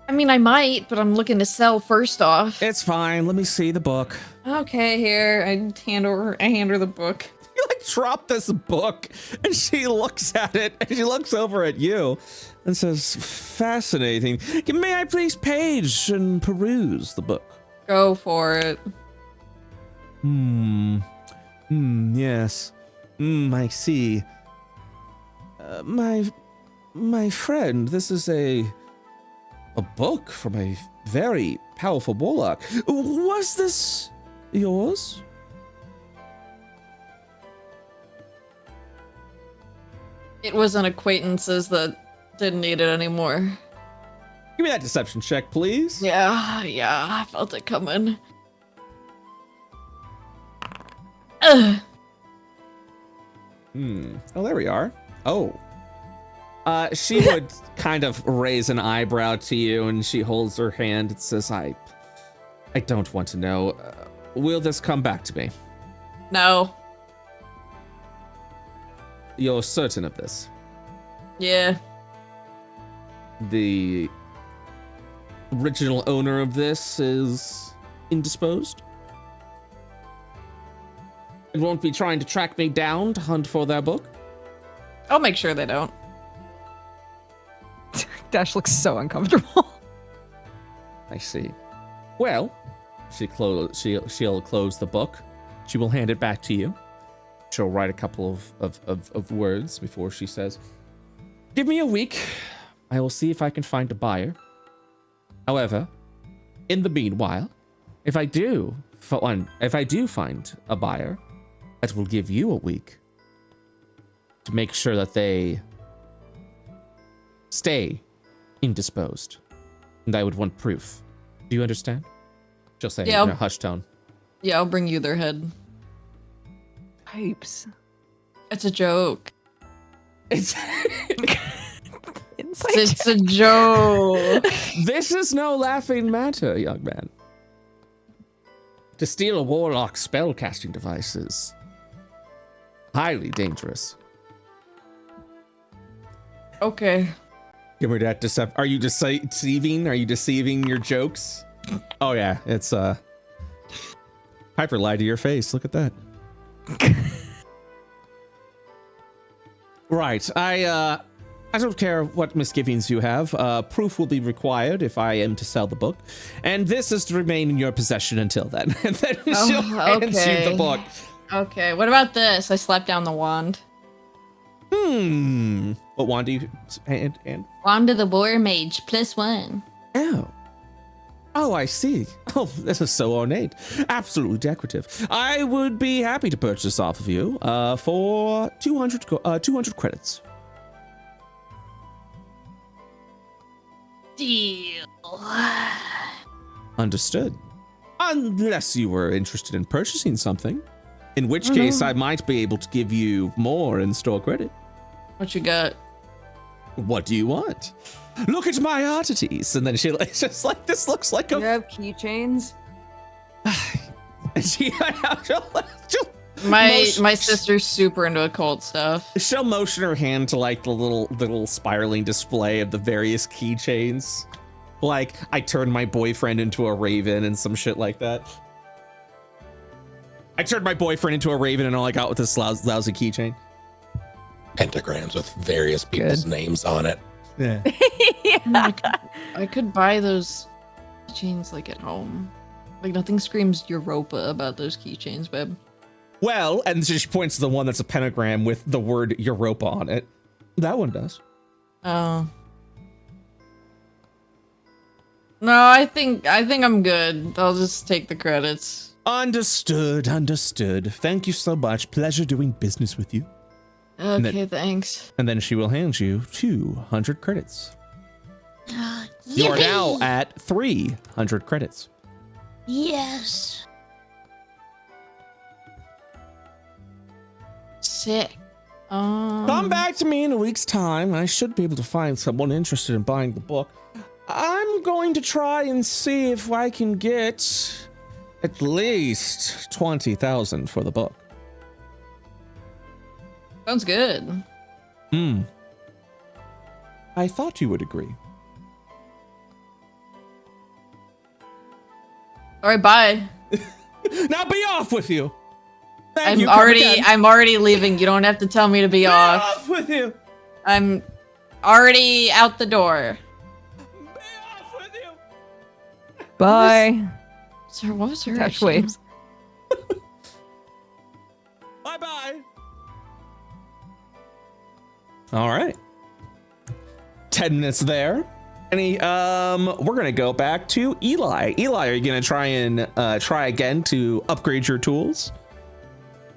I mean, I might, but I'm looking to sell first off. It's fine. Let me see the book. Okay, here. I hand her the book. You like drop this book, and she looks at it, and she looks over at you, and says, "Fascinating. May I please page and peruse the book?" Go for it. Yes. I see. My friend, this is a book from a very powerful warlock. Was this yours? It was an acquaintance's that didn't need it anymore. Give me that deception check, please. Yeah, I felt it coming. Ugh. Oh, there we are. Oh. She would kind of raise an eyebrow to you, and she holds her hand and says, I don't want to know. Will this come back to me? No. You're certain of this? Yeah. The original owner of this is indisposed? And won't be trying to track me down to hunt for their book? I'll make sure they don't. Dash looks so uncomfortable. I see. Well, she'll close the book. She will hand it back to you. She'll write a couple of words before she says, "Give me a week. I will see if I can find a buyer. However, in the meanwhile, if I do find a buyer, that will give you a week to make sure that they stay indisposed. And I would want proof. Do you understand?" She'll say Yeah, in a hushed tone. Yeah, I'll bring you their head. Pipes. It's a joke. It's Inside It's a joke. This is no laughing matter, young man. To steal a warlock's spellcasting device is highly dangerous. Okay. Give me that Are you deceiving? Are you deceiving your jokes? Oh yeah, it's Piper lied to your face. Look at that. Right. I don't care what misgivings you have. Proof will be required if I am to sell the book, and this is to remain in your possession until then. And then she'll hand you the book. Okay, what about this? I slapped down the wand. What wand do you and? Wand of the War Mage, +1. Oh, I see. Oh, this is so ornate. Absolutely decorative. I would be happy to purchase off of you for 200 credits. Deal. Understood. Unless you were interested in purchasing something, in which case I might be able to give you more in-store credit. What you got? What do you want? Look at my oddities. And then it's just like, this looks like You a. have keychains? My sister's super into occult stuff. She'll motion her hand to like the little spiraling display of the various keychains. Like, I turned my boyfriend into a raven and some shit like that. I turned my boyfriend into a raven and all I got with this lousy keychain. Pentagrams with various people's names on it. Yeah. I could buy those keychains like at home. Like nothing screams Europa about those keychains, babe. Well, and she points to the one that's a pentagram with the word Europa on it. That one does. Oh. No, I think I'm good. I'll just take the credits. Understood. Thank you so much. Pleasure doing business with you. Okay, thanks. And then she will hand you 200 credits. You are now at 300 credits. Yes. Sick. Come back to me in a week's time. I should be able to find someone interested in buying the book. I'm going to try and see if I can get at least 20,000 for the book. Sounds good. I thought you would agree. All right, bye. Now be off with you. I'm already leaving. You don't have to tell me to be off. Off with you. I'm already out the door. Be off with you. Bye. Sir, what was her Touch issue? waves. Bye-bye. All right. 10 minutes there. We're gonna go back to Eli. Eli, are you gonna try again to upgrade your tools?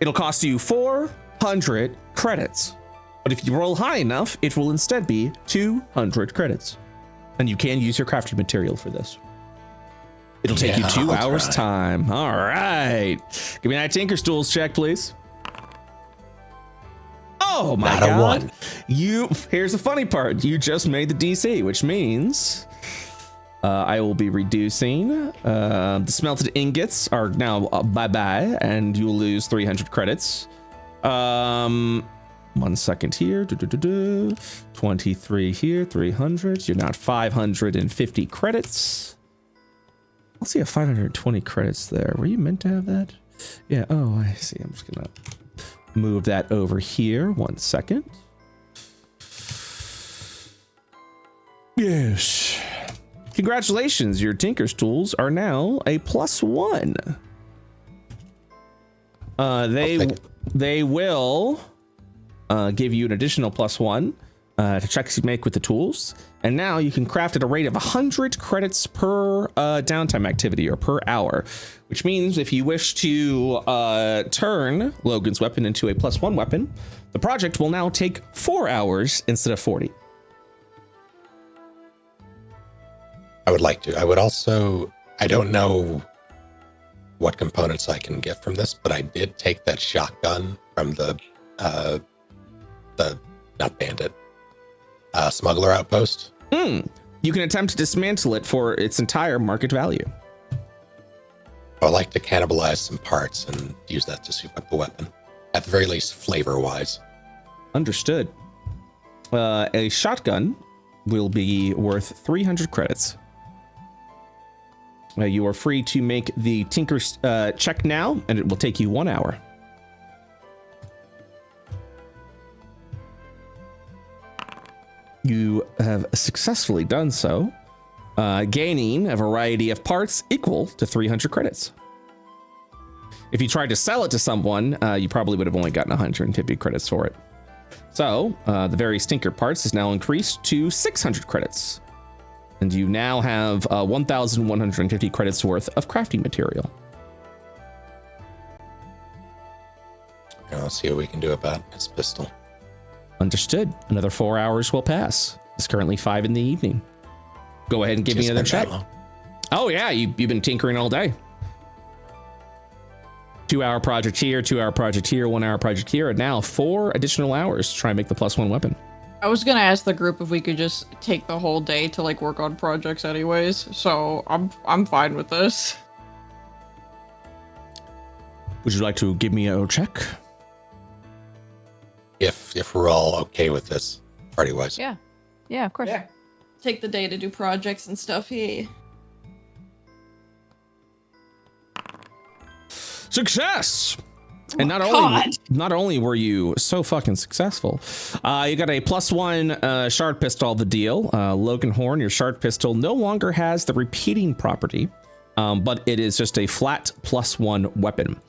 It'll cost you 400 credits. But if you roll high enough, it will instead be 200 credits. And you can use your crafting material for this. It'll take you 2 hours time. All right. Give me that Tinker's Tools check, please. Oh my Not a God. 1. Here's the funny part. You just made the DC, which means I will be reducing the smelted ingots are now bye-bye, and you will lose 300 credits. 1 second here. 23 here, 300. You're now at 550 credits. I'll see a 520 credits there. Were you meant to have that? Yeah. Oh, I see. I'm just gonna move that over here. 1 second. Yes. Congratulations. Your Tinker's Tools are now a +1. They will give you an additional +1 to checks you make with the tools. And now you can craft at a rate of 100 credits per downtime activity or per hour, which means if you wish to turn Logan's weapon into a +1 weapon, the project will now take 4 hours instead of 40. I would like to. I would also, I don't know what components I can get from this, but I did take that shotgun from the not bandit, smuggler outpost. You can attempt to dismantle it for its entire market value. I would like to cannibalize some parts and use that to soup up the weapon. At the very least, flavor-wise. Understood. A shotgun will be worth 300 credits. You are free to make the Tinker's check now, and it will take you 1 hour. You have successfully done so, gaining a variety of parts equal to 300 credits. If you tried to sell it to someone, you probably would have only gotten 150 credits for it. So the various Tinker parts is now increased to 600 credits. And you now have 1,150 credits worth of crafting material. Let's see what we can do about this pistol. Understood. Another 4 hours will pass. It's currently 5 in the evening. Go ahead and give me another check. Oh yeah, you've been tinkering all day. 2 hour project here, 2 hour project here, 1 hour project here, and now 4 additional hours to try and make the +1 weapon. I was gonna ask the group if we could just take the whole day to like work on projects anyways, so I'm fine with this. Would you like to give me a check? If we're all okay with this, party-wise. Yeah. Yeah, of course. Yeah. Take the day to do projects and stuff, yeah. Success! And God. not only were you so fucking successful, you got a +1 shard pistol of the deal. Logan Horn, your shard pistol no longer has the repeating property, but it is just a flat +1 weapon.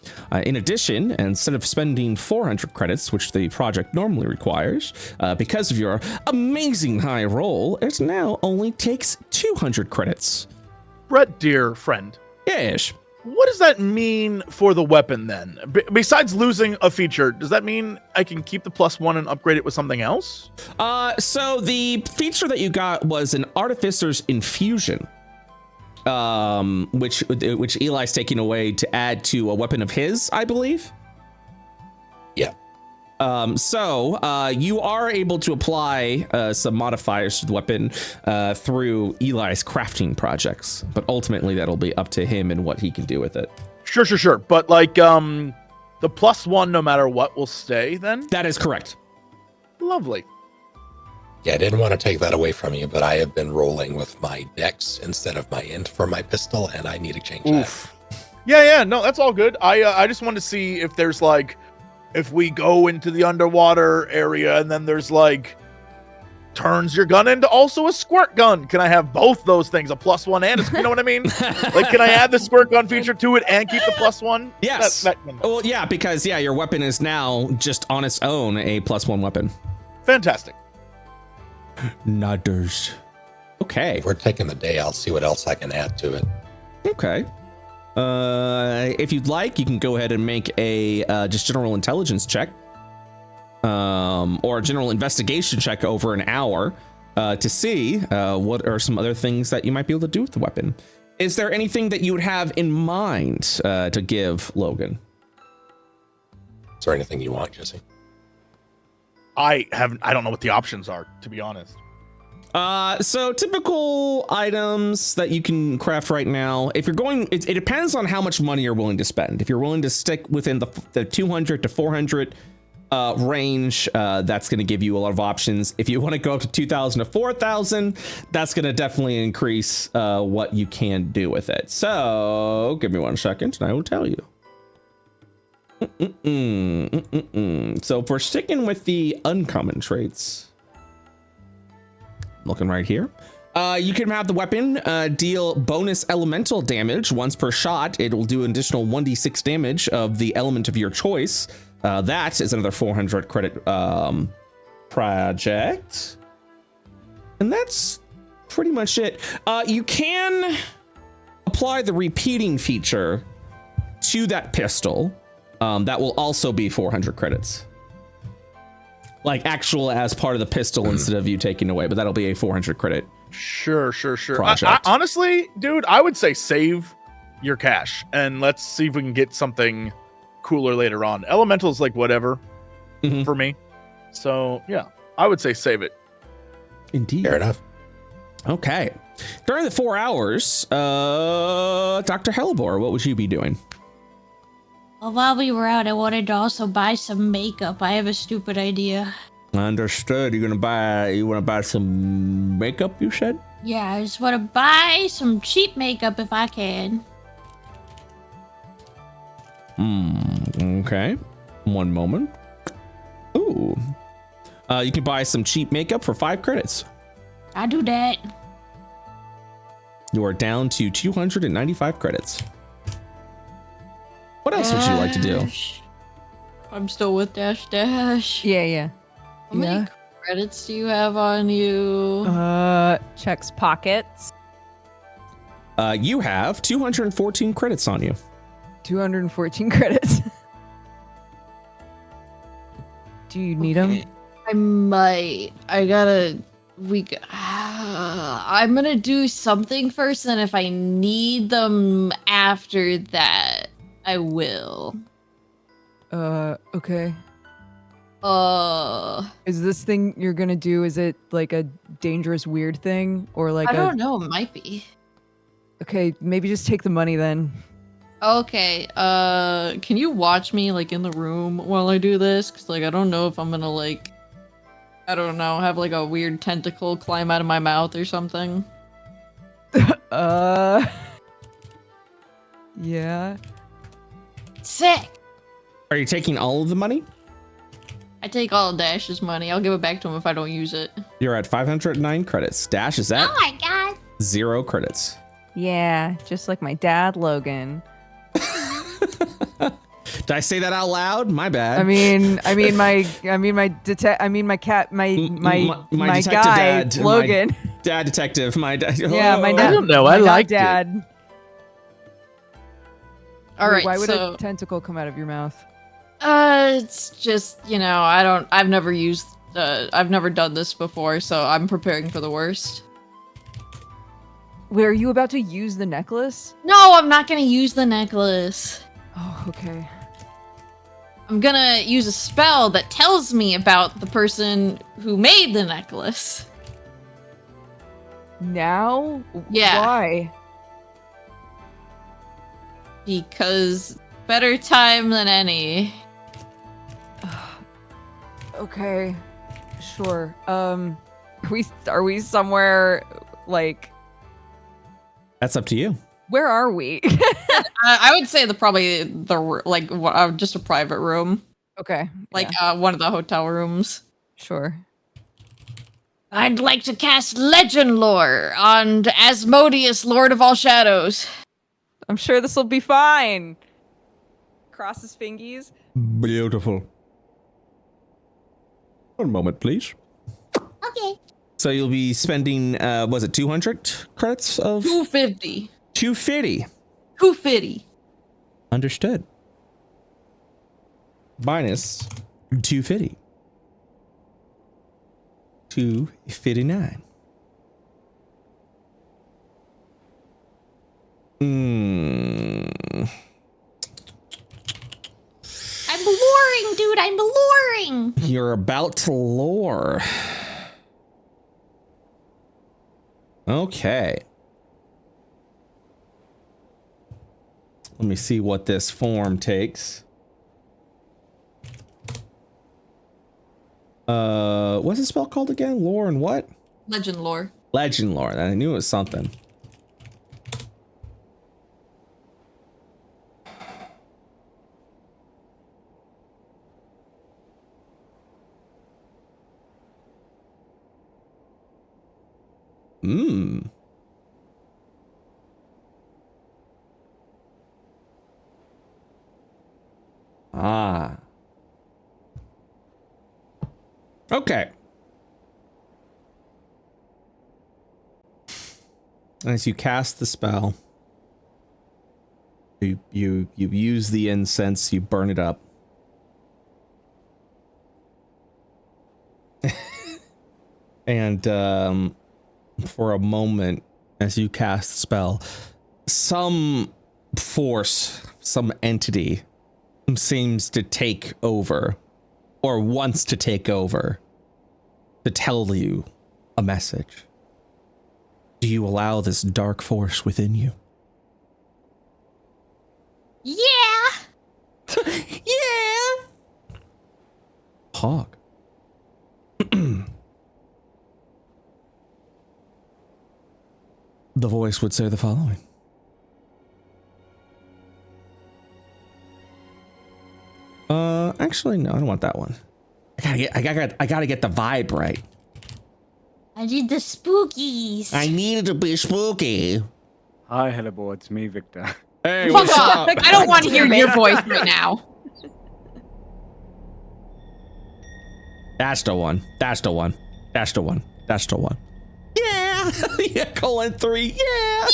In addition, instead of spending 400 credits, which the project normally requires, because of your amazing high roll, it now only takes 200 credits. Brett, dear friend, Yes. what does that mean for the weapon then? Besides losing a feature, does that mean I can keep the +1 and upgrade it with something else? So the feature that you got was an Artificer's Infusion, which Eli's taking away to add to a weapon of his, I believe. Yeah. So you are able to apply some modifiers to the weapon through Eli's crafting projects, but ultimately that'll be up to him and what he can do with it. Sure. But like, the +1, no matter what, will stay then? That is correct. Lovely. Yeah, I didn't want to take that away from you, but I have been rolling with my dex instead of my int for my pistol, and I need to change Oof. Yeah, no, that's all good. I just wanted to see if there's like, if we go into the underwater area and then there's like, turns your gun into also a squirt gun. Can I have both those things, a +1 and a, you know what I mean? Like, can I add the squirt gun feature to it and keep the +1? Yes. Well, yeah, because your weapon is now just on its own a +1 weapon. Fantastic. Nudders. Okay. If we're taking the day, I'll see what else I can add to it. Okay. If you'd like, you can go ahead and make a just general intelligence check, or a general investigation check over an hour to see what are some other things that you might be able to do with the weapon. Is there anything that you would have in mind to give Logan? Is there anything you want, Jesse? I don't know what the options are, to be honest. So typical items that you can craft right now, if you're going, it depends on how much money you're willing to spend. If you're willing to stick within the 200 to 400 range, that's going to give you a lot of options. If you want to go up to 2,000 to 4,000, that's going to definitely increase what you can do with it. So give me 1 second and I will tell you. So if we're sticking with the uncommon traits, looking right here, you can have the weapon deal bonus elemental damage once per shot. It will do an additional 1d6 damage of the element of your choice. That is another 400 credit project. And that's pretty much it. You can apply the repeating feature to that pistol. That will also be 400 credits. Like actual as part of the pistol instead of you taking away, but that'll be a 400 credit. Sure. Project. Honestly, dude, I would say save your cash and let's see if we can get something cooler later on. Elemental's like whatever for me. So yeah, I would say save it. Indeed. Fair enough. Okay. During the 4 hours, Dr. Hellebore, what would you be doing? Well, while we were out, I wanted to also buy some makeup. I have a stupid idea. Understood. You want to buy some makeup, you said? Yeah, I just want to buy some cheap makeup if I can. Okay. 1 moment. Ooh. You can buy some cheap makeup for 5 credits. I do that. You are down to 295 credits. What else would you like to do? I'm still with Dash. Yeah. How many credits do you have on you? Checks pockets. You have 214 credits on you. 214 credits. Do you need them? I might. I'm gonna do something first, and if I need them after that, I will. Okay. Is this thing you're gonna do, is it like a dangerous weird thing? Or like I don't know, it might be. Okay, maybe just take the money then. Okay, can you watch me, like, in the room while I do this? Because, like, I don't know if I'm gonna, like, I don't know, have, like, a weird tentacle climb out of my mouth or something. Yeah. Sick! Are you taking all of the money? I take all of Dash's money. I'll give it back to him if I don't use it. You're at 509 credits. Dash is at Oh my god. 0 credits. Yeah, just like my dad, Logan. Did I say that out loud? My bad. I mean my cat, my detective guy, dad, Logan. my dad detective, my dad. Yeah, my dad. I don't know. my I not liked it. dad. All right, Why would so a tentacle come out of your mouth? it's just, you know, I've never done this before, so I'm preparing for the worst. Wait, are you about to use the necklace? No, I'm not gonna use the necklace. Oh, okay. I'm gonna use a spell that tells me about the person who made the necklace. Now? Yeah. Why? Because better time than any. Okay. Sure. Are we somewhere like That's up to you. where are we? I would say just a private room, Okay. like yeah, one of the hotel rooms. sure. I'd like to cast Legend Lore on Asmodeus, Lord of all Shadows. I'm sure this will be fine. Cross his fingies. Beautiful. One moment, please. Okay. So you'll be spending, was it 200 credits of 250. 250? 250. Understood. Minus 250. 259. I'm luring, dude. I'm luring. You're about to lure. Okay. Let me see what this form takes. What's the spell called again? Lore and what? Legend Lore. Legend lore. I knew it was something. Ah. Okay. As you cast the spell, you use the incense, you burn it up. And for a moment, as you cast the spell, some force, some entity seems to take over, or wants to take over, to tell you a message. Do you allow this dark force within you? Yeah. Yeah. Hog. The voice would say the following. Actually, no, I don't want that one. I gotta get the vibe right. I need the spookies. I need it to be spooky. Hi, hello, boy. It's me, Victor. Hey, Fuck what's off. up? I don't want to hear your voice right now. That's the one. That's the one. That's the one. That's the one. Yeah. Yeah, colon 3. Yeah.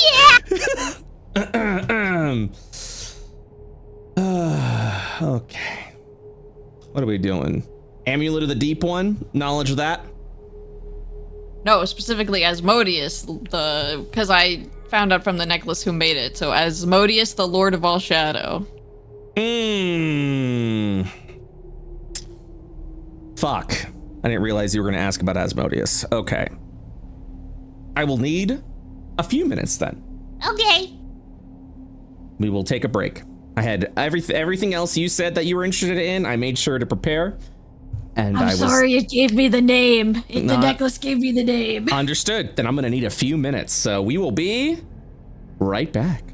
Yeah. Okay. What are we doing? Amulet of the Deep One? Knowledge of that? No, specifically Asmodeus, because I found out from the necklace who made it. So Asmodeus, the Lord of all Shadow. Fuck. I didn't realize you were going to ask about Asmodeus. Okay. I will need a few minutes then. Okay. We will take a break. I had everything else you said that you were interested in. I made sure to prepare. And I'm sorry it gave me the name. The necklace gave me the name. Understood. Then I'm going to need a few minutes. So we will be right back.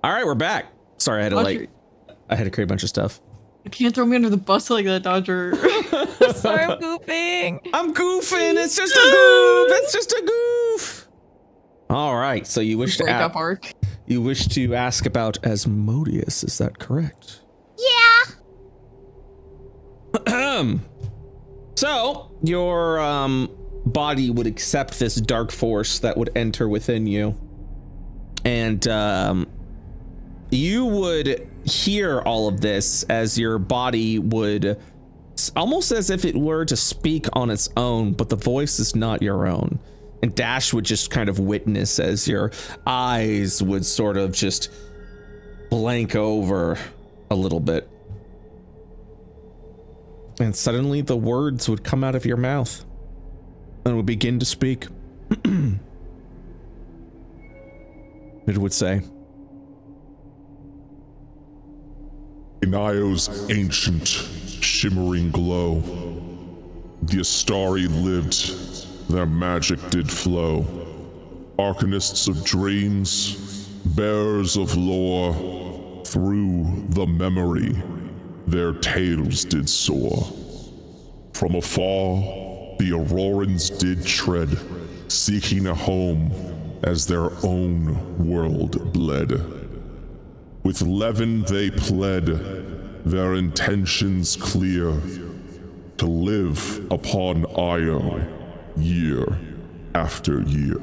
All right, we're back. Sorry, I had to create a bunch of stuff. You can't throw me under the bus like that, Dodger. Sorry, I'm goofing. I'm goofing. It's just a goof. It's just a goof. All right. So you wish Breakup arc. You wish to ask about Asmodeus, is that correct? Yeah. So your body would accept this dark force that would enter within you, and you would hear all of this as your body would, almost as if it were to speak on its own, but the voice is not your own. And Dash would just kind of witness as your eyes would sort of just blank over a little bit. And suddenly the words would come out of your mouth and would begin to speak. It would say, in Io's ancient, shimmering glow, the Astari lived, their magic did flow. Arcanists of dreams, bearers of lore, through the memory, their tales did soar. From afar, the Aurorans did tread, seeking a home as their own world bled. With Levin they pled, their intentions clear, to live upon Io year after year.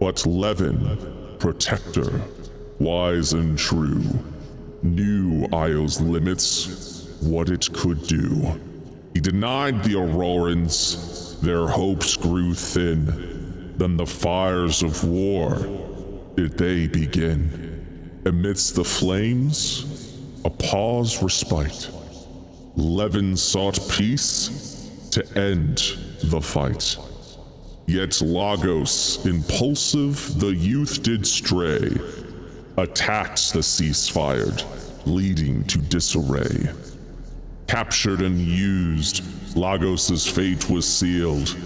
But Levin, protector, wise and true, knew Io's limits, what it could do. He denied the Aurorans, their hopes grew thin, then the fires of war did they begin. Amidst the flames, a pause respite. Levin sought peace to end the fight. Yet Lagos, impulsive, the youth did stray, attacked the ceasefire, leading to disarray. Captured and used, Lagos's fate was sealed.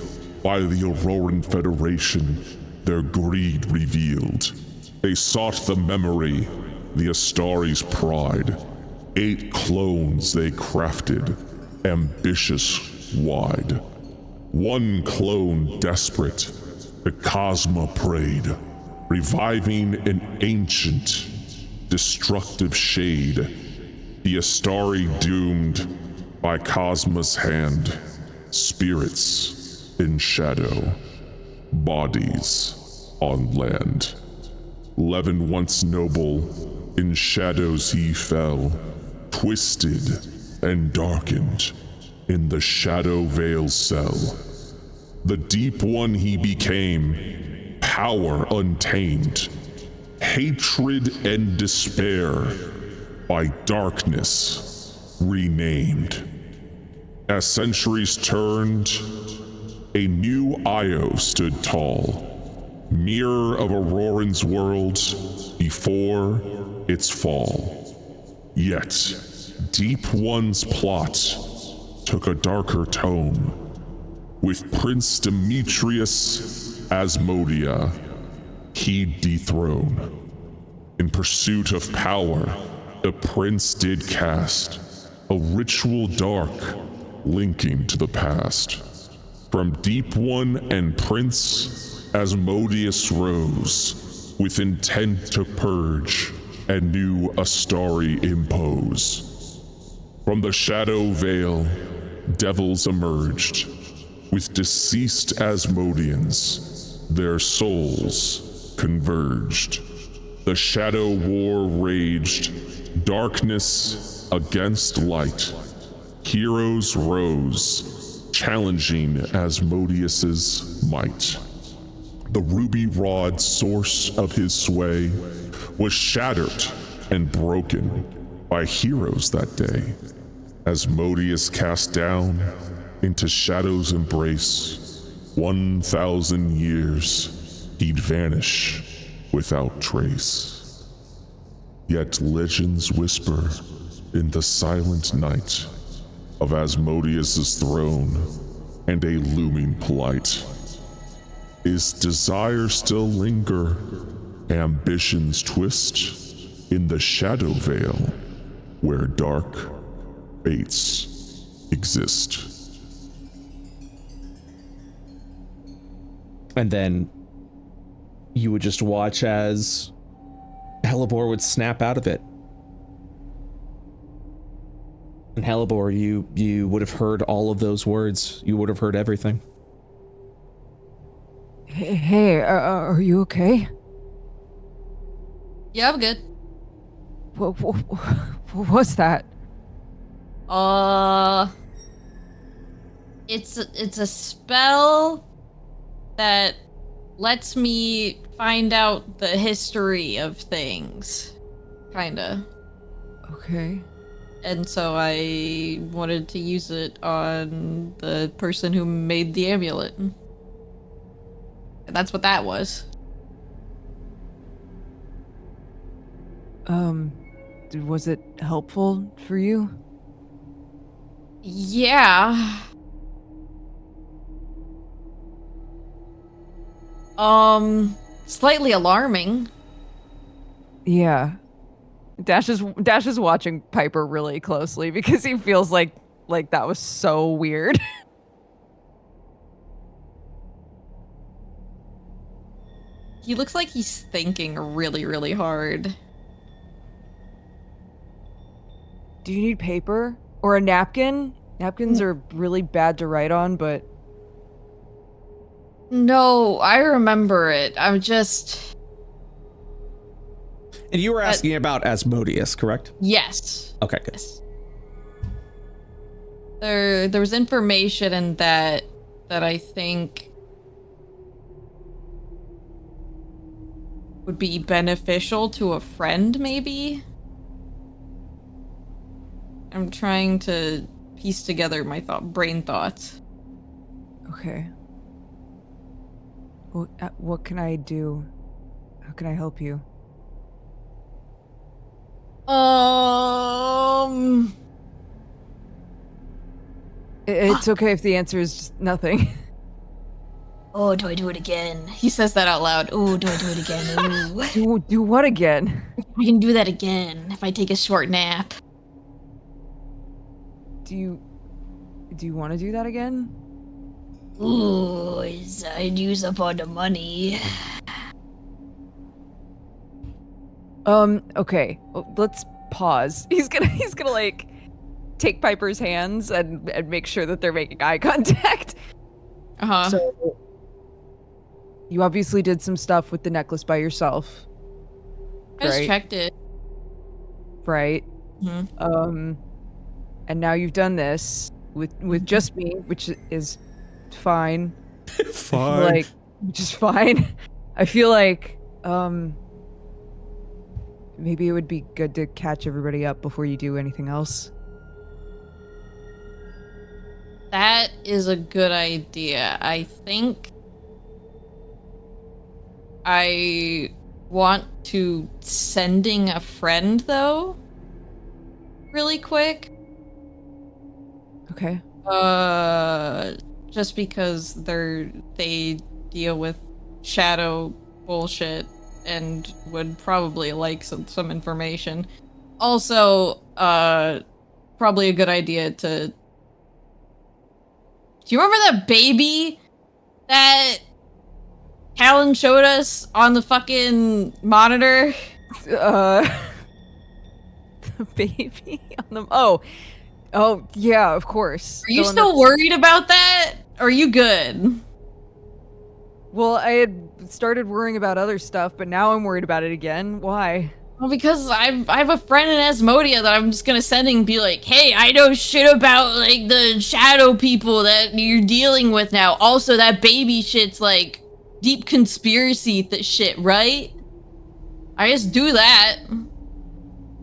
By the Auroran Federation, their greed revealed. They sought the memory, the Astari's pride. 8 clones they crafted, ambitious wide. One clone desperate, the Cosma prayed, reviving an ancient, destructive shade. The Astari doomed by Cosma's hand, spirits in shadow, bodies on land. Levin once noble, in shadows he fell, twisted and darkened in the shadow veil cell. The deep one he became, power untamed, hatred and despair by darkness renamed. As centuries turned, a new Io stood tall, mirror of Auroran's world before its fall. Yet, Deep One's plot took a darker tone, with Prince Demetrius Asmodea he'd dethrone. In pursuit of power, the prince did cast a ritual dark linking to the past. From Deep One and Prince, Asmodeus rose, with intent to purge and new Astari impose. From the shadow veil, devils emerged, with deceased Asmodeans, their souls converged. The shadow war raged, darkness against light. Heroes rose, challenging Asmodeus's might. The ruby rod source of his sway was shattered and broken by heroes that day. Asmodeus cast down into shadow's embrace, 1,000 years he'd vanish without trace. Yet legends whisper in the silent night of Asmodeus's throne and a looming plight. Is desire still linger? Ambitions twist? in the Shadow Vale, where dark fates exist. And then you would just watch as Hellebore would snap out of it. And Hellebore, you would have heard all of those words. You would have heard everything. Hey, are you okay? Yeah, I'm good. What's that? It's a spell that lets me find out the history of things, kinda. Okay. And so I wanted to use it on the person who made the amulet. And that's what that was. Was it helpful for you? Yeah. Slightly alarming. Yeah. Dash is watching Piper really closely because he feels like that was so weird. He looks like he's thinking really, really hard. Do you need paper or a napkin? Napkins are really bad to write on, but No, I remember it. I'm just... And you were asking about Asmodeus, correct? Yes. Okay, good. Yes. There was information in that I think would be beneficial to a friend, maybe? I'm trying to piece together my brain thoughts. okay. Well, what can I do? How can I help you? It's okay if the answer is just nothing. Oh, do I do it again? He says that out loud. Oh, do I do it again? Ooh. Do what again? I can do that again if I take a short nap. Do you want to do that again? Ooh, I'd use up all the money. Okay. Well, let's pause. He's gonna like take Piper's hands and make sure that they're making eye contact. Uh-huh. So you obviously did some stuff with the necklace by yourself. I just right? checked it. Right. Mm-hmm. And now you've done this with just me, which is fine. Fine. Which is fine. I feel like maybe it would be good to catch everybody up before you do anything else. That is a good idea. I think I want to sending a friend, though, really quick. Okay. Just because they deal with shadow bullshit and would probably like some information. Also, probably a good idea to... Do you remember that baby that Callan showed us on the fucking monitor? The baby on the... Oh, yeah, of course. Are you still worried about that? Or are you good? Well, I had started worrying about other stuff, but now I'm worried about it again. Why? Well, because I have a friend in Asmodia that I'm just gonna send and be like, hey, I know shit about, like, the shadow people that you're dealing with now. Also, that baby shit's, like, deep conspiracy shit, right? I just do that.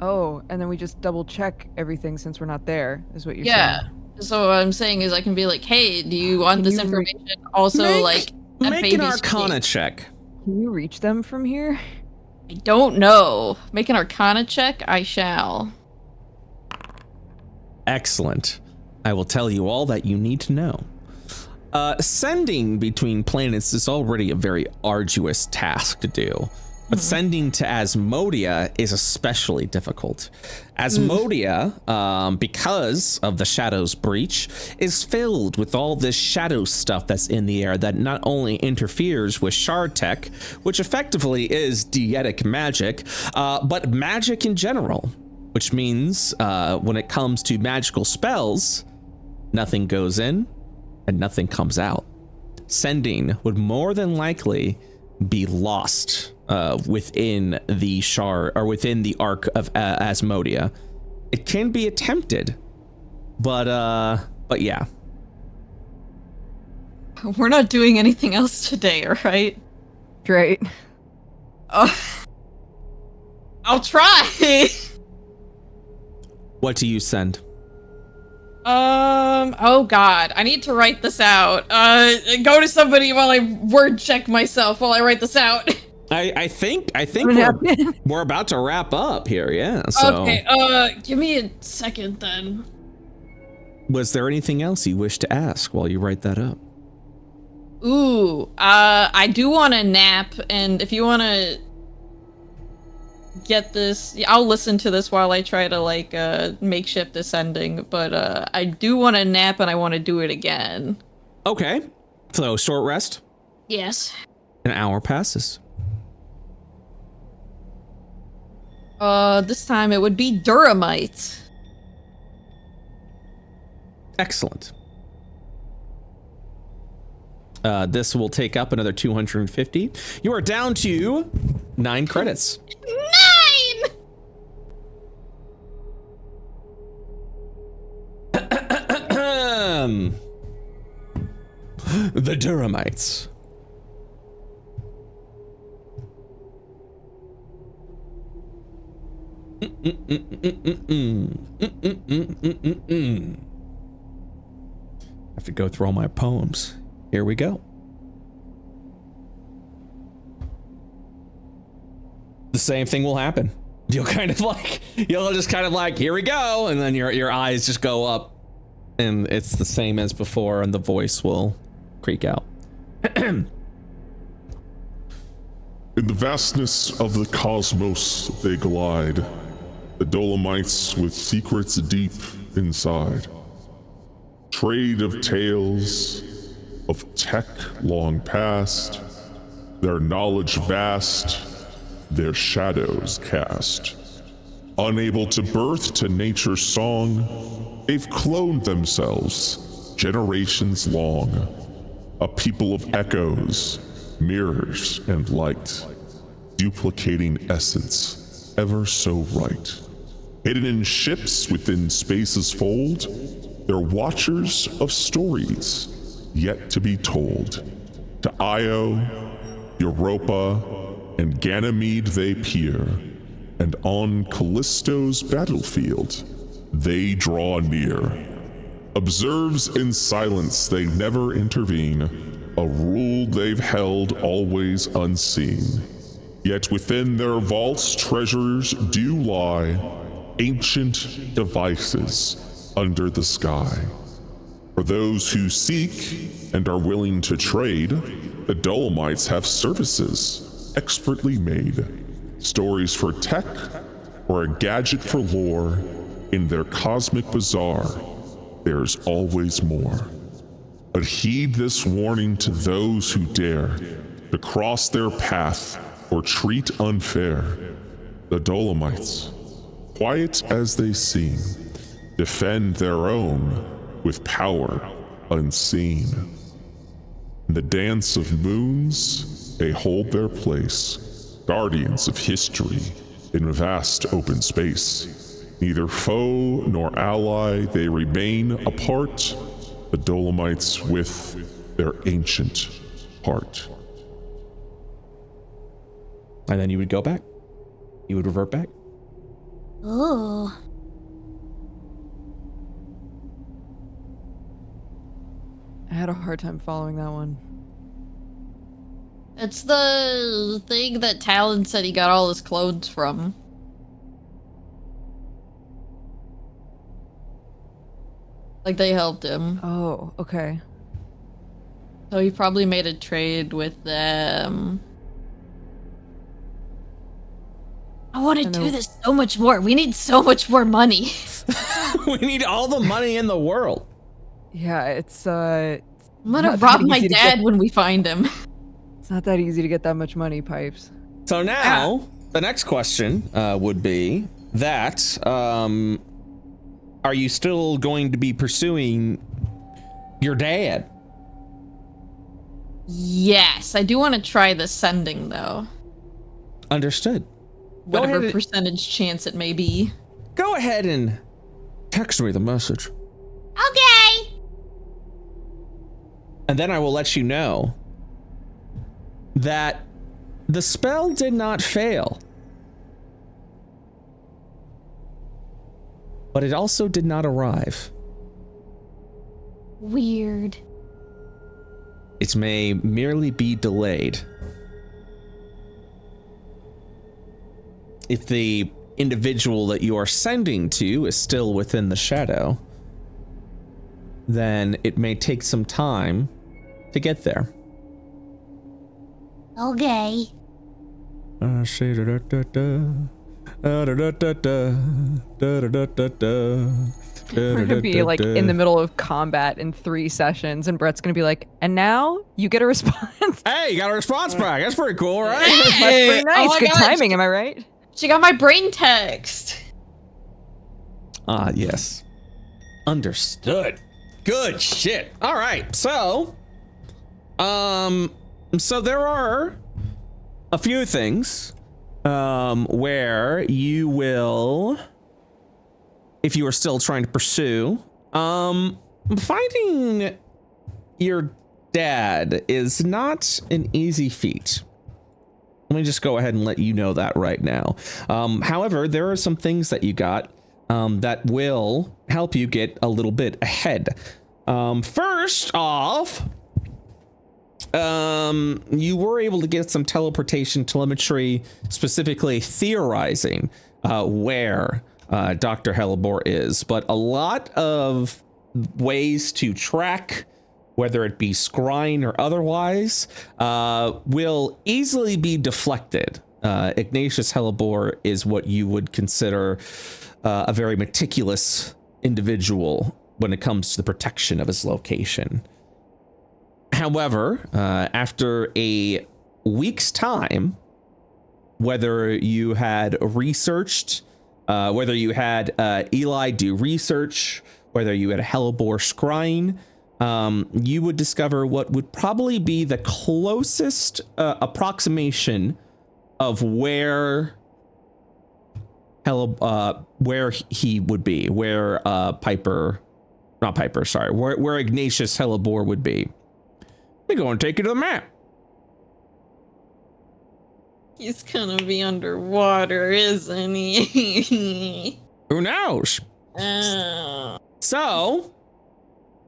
Oh, and then we just double check everything since we're not there, is what you're Yeah. saying. So what I'm saying is I can be like, hey, do you want this information? Also, like, that Make baby's an Arcana shit. check. Can you reach them from here? I don't know. Make an Arcana check? I shall. Excellent. I will tell you all that you need to know. Sending between planets is already a very arduous task to do. But sending to Asmodia is especially difficult. Asmodia, because of the Shadow's breach, is filled with all this shadow stuff that's in the air that not only interferes with shard tech, which effectively is dietic magic, but magic in general, which means when it comes to magical spells, nothing goes in and nothing comes out. Sending would more than likely be lost within the shard or within the arc of Asmodia. It can be attempted, but yeah. We're not doing anything else today, right? Great. I'll try. What do you send? Oh god, I need to write this out. Go to somebody while I word check myself while I write this out. I think we're about to wrap up here, yeah. So Okay, give me a second then. was there anything else you wish to ask while you write that up? Ooh, I do want to nap, and if you want to get this, I'll listen to this while I try to like makeshift this ending, but I do want to nap and I want to do it again. Okay, so short rest. Yes. An hour passes. This time it would be Duramites. Excellent. This will take up another 250. You are down to 9 credits. 9! The Duramites. I have to go through all my poems. Here we go. The same thing will happen. You'll just kind of like, here we go, and then your eyes just go up, and it's the same as before, and the voice will creak out. In the vastness of the cosmos they glide, the Dolomites with secrets deep inside. Trade of tales, of tech long past, their knowledge vast, their shadows cast. Unable to birth to nature's song, they've cloned themselves generations long. A people of echoes, mirrors, and light, duplicating essence ever so right. Hidden in ships within space's fold, they're watchers of stories yet to be told. To Io, Europa, and Ganymede they peer, and on Callisto's battlefield they draw near. Observes in silence they never intervene, a rule they've held always unseen. Yet within their vaults treasures do lie, ancient devices under the sky. For those who seek and are willing to trade, the Dolomites have services expertly made. Stories for tech or a gadget for lore, in their cosmic bazaar, there's always more. But heed this warning to those who dare to cross their path or treat unfair. The Dolomites, quiet as they seem, defend their own with power unseen. In the dance of moons, they hold their place, guardians of history in vast open space. Neither foe nor ally, they remain apart, the Dolomites with their ancient heart. And then you would go back. You would revert back. Oh. I had a hard time following that one. It's the thing that Talon said he got all his clothes from. Like, they helped him. Oh, okay. So he probably made a trade with them. I want to And do then- this so much more. We need so much more money. We need all the money in the world. Yeah, it's I'm gonna not rob that my easy to dad get- when we find him. It's not that easy to get that much money, Pipes. So now, the next question would be that, are you still going to be pursuing your dad? Yes, I do want to try the sending though. Understood. Go Whatever ahead. percentage chance it may be. Go ahead and text me the message. Okay. And then I will let you know that the spell did not fail. But it also did not arrive. Weird. It may merely be delayed. If the individual that you are sending to is still within the shadow, then it may take some time to get there. Okay. We're gonna be like in the middle of combat in 3 sessions, and Brett's gonna be like, "And now you get a response." Hey, you got a response back. That's pretty cool, right? That's pretty nice. Oh my Good gosh. timing, am I right? She got my brain text. Ah, yes. Understood. Good shit. All right. So there are a few things where you will, if you are still trying to pursue, finding your dad is not an easy feat. Let me just go ahead and let you know that right now. However, there are some things that you got that will help you get a little bit ahead. First off, you were able to get some teleportation telemetry, specifically theorizing where Dr. Hellebore is, but a lot of ways to track, whether it be scrying or otherwise, will easily be deflected. Ignatius Hellebore is what you would consider a very meticulous individual when it comes to the protection of his location. However, after a week's time, whether you had researched, whether you had Eli do research, whether you had a Hellebore scrying, you would discover what would probably be the closest approximation of where where he would be, where where Ignatius Hellebore would be. Let me go and take you to the map. He's gonna be underwater, isn't he? Who knows? So,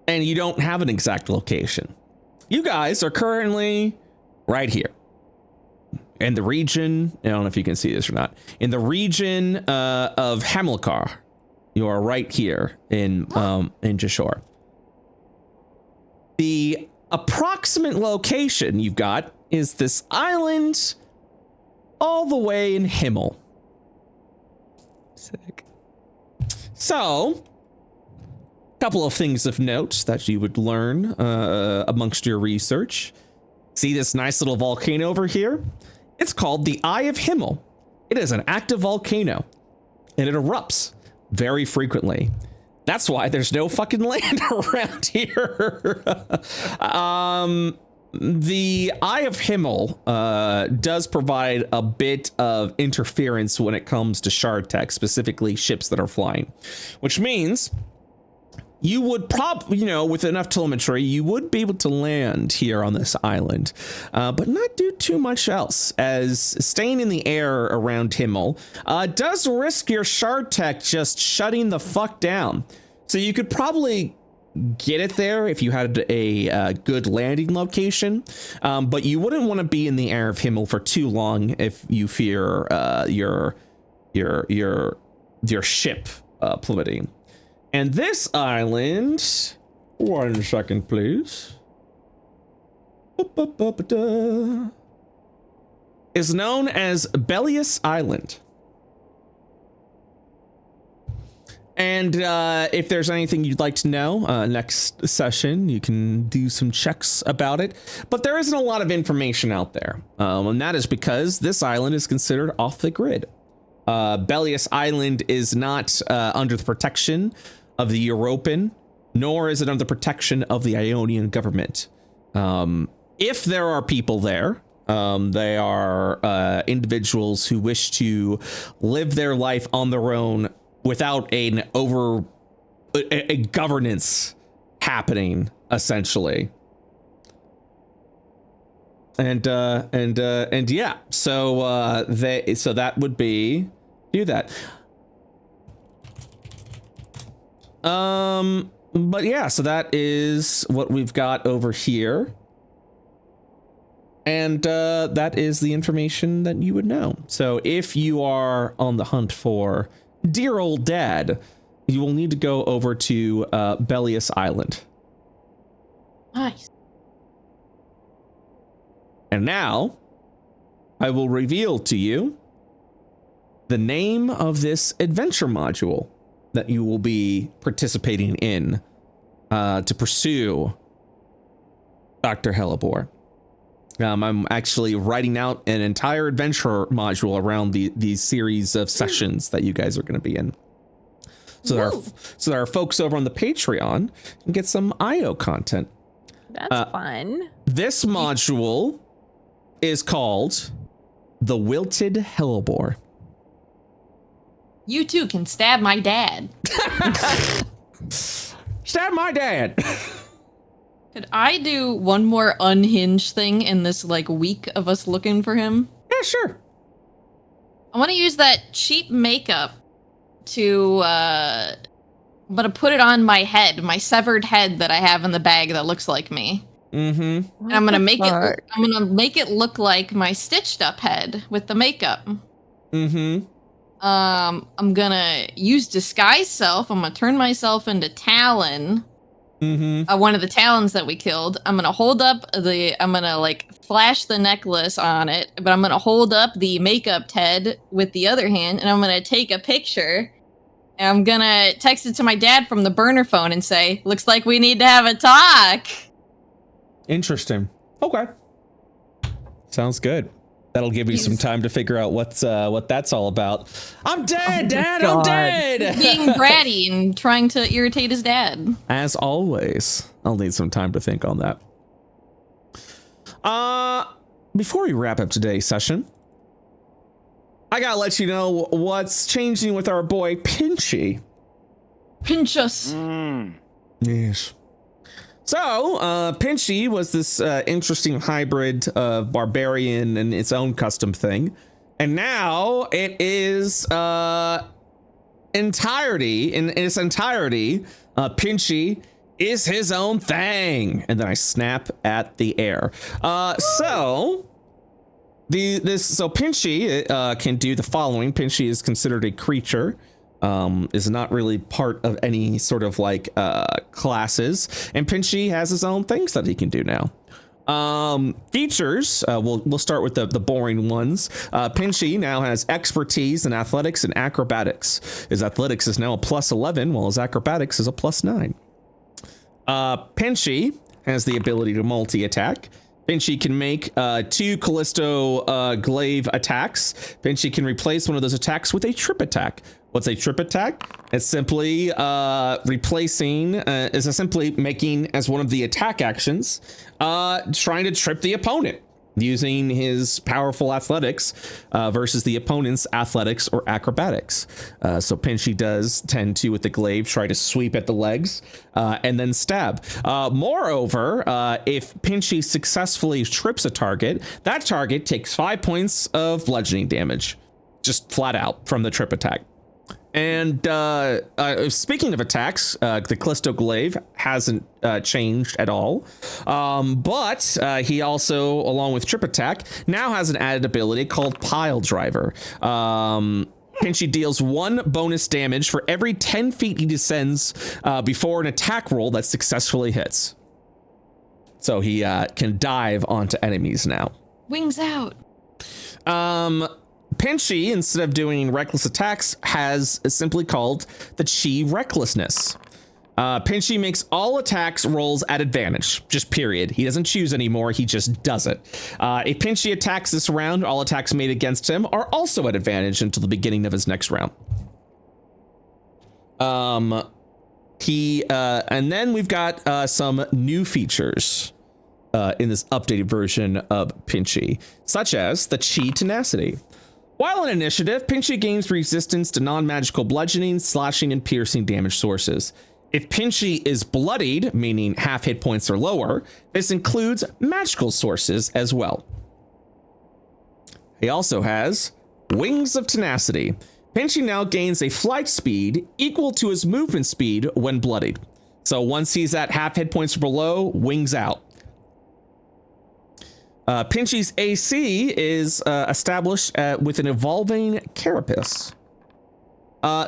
and you don't have an exact location. You guys are currently right here in the region. I don't know if you can see this or not. In the region of Hamilcar, you are right here in Jashore. The approximate location you've got is this island all the way in Himmel. Sick. So, a couple of things of note that you would learn amongst your research. See this nice little volcano over here? It's called the Eye of Himmel. It is an active volcano, and it erupts very frequently. That's why there's no fucking land around here. The Eye of Himmel does provide a bit of interference when it comes to shard tech, specifically ships that are flying, which means you would with enough telemetry, you would be able to land here on this island, but not do too much else, as staying in the air around Himmel does risk your shard tech just shutting the fuck down. So you could probably get it there if you had a good landing location, but you wouldn't want to be in the air of Himmel for too long if you fear your ship plummeting. And this island, 1 second, please, is known as Bellius Island. And if there's anything you'd like to know, next session, you can do some checks about it. But there isn't a lot of information out there. And that is because this island is considered off the grid. Bellius Island is not under the protection of the European, nor is it under the protection of the Ionian government. If there are people there, they are individuals who wish to live their life on their own without a governance happening, essentially. And yeah, so that would be do that. But yeah, so that is what we've got over here. And that is the information that you would know. So if you are on the hunt for dear old dad, you will need to go over to Bellius Island. Nice. And now I will reveal to you the name of this adventure module that you will be participating in to pursue Dr. Hellebore. I'm actually writing out an entire adventure module around these series of sessions that you guys are going to be in. So there are folks over on the Patreon and get some IO content. That's fun. This module is called The Wilted Hellebore. You too can stab my dad. Stab my dad. Could I do one more unhinged thing in this like week of us looking for him? Yeah, sure. I want to use that cheap makeup to I'm gonna put it on my head, my severed head that I have in the bag that looks like me. Mm-hmm. And I'm gonna make it look like my stitched up head with the makeup. Mm-hmm. I'm gonna use disguise self. I'm gonna turn myself into Talon. Mm-hmm. One of the Talons that we killed. I'm gonna like flash the necklace on it, but I'm gonna hold up the makeup head with the other hand, and I'm gonna take a picture, and I'm gonna text it to my dad from the burner phone and say, "Looks like we need to have a talk." Interesting. Okay. Sounds good. That'll give you some time to figure out what that's all about. I'm dead, Dad. I'm dead. Being bratty and trying to irritate his dad. As always, I'll need some time to think on that. Before we wrap up today's session, I gotta let you know what's changing with our boy Pinchy. Pinch us. Yes. So, Pinchy was this interesting hybrid of barbarian and its own custom thing. And now it is entirety, Pinchy is his own thing. And then I snap at the air. So Pinchy can do the following. Pinchy is considered a creature. Is not really part of any sort of like classes, and Pinchy has his own things that he can do now. Features, we'll start with the boring ones. Pinchy now has expertise in athletics and acrobatics. His athletics is now a +11, while his acrobatics is a +9. Pinchy has the ability to multi-attack. Pinchy can make 2 Callisto glaive attacks. Pinchy can replace one of those attacks with a trip attack. What's a trip attack? It's simply simply making as one of the attack actions, trying to trip the opponent using his powerful athletics versus the opponent's athletics or acrobatics. So Pinchy does tend to, with the glaive, try to sweep at the legs and then stab. Moreover, if Pinchy successfully trips a target, that target takes 5 points of bludgeoning damage, just flat out from the trip attack. And speaking of attacks, the Callisto Glaive hasn't changed at all. But he also, along with Trip Attack, now has an added ability called Pile Driver. Pinchy deals 1 bonus damage for every 10 feet he descends before an attack roll that successfully hits. So he can dive onto enemies now. Wings out. Pinchy, instead of doing reckless attacks, has simply called the Chi Recklessness. Pinchy makes all attacks rolls at advantage, just period. He doesn't choose anymore, he just does it. If Pinchy attacks this round, all attacks made against him are also at advantage until the beginning of his next round. And then we've got some new features in this updated version of Pinchy, such as the Chi Tenacity. While in initiative, Pinchy gains resistance to non-magical bludgeoning, slashing, and piercing damage sources. If Pinchy is bloodied, meaning half hit points or lower, this includes magical sources as well. He also has Wings of Tenacity. Pinchy now gains a flight speed equal to his movement speed when bloodied. So once he's at half hit points or below, wings out. Pinchy's AC is established with an evolving carapace.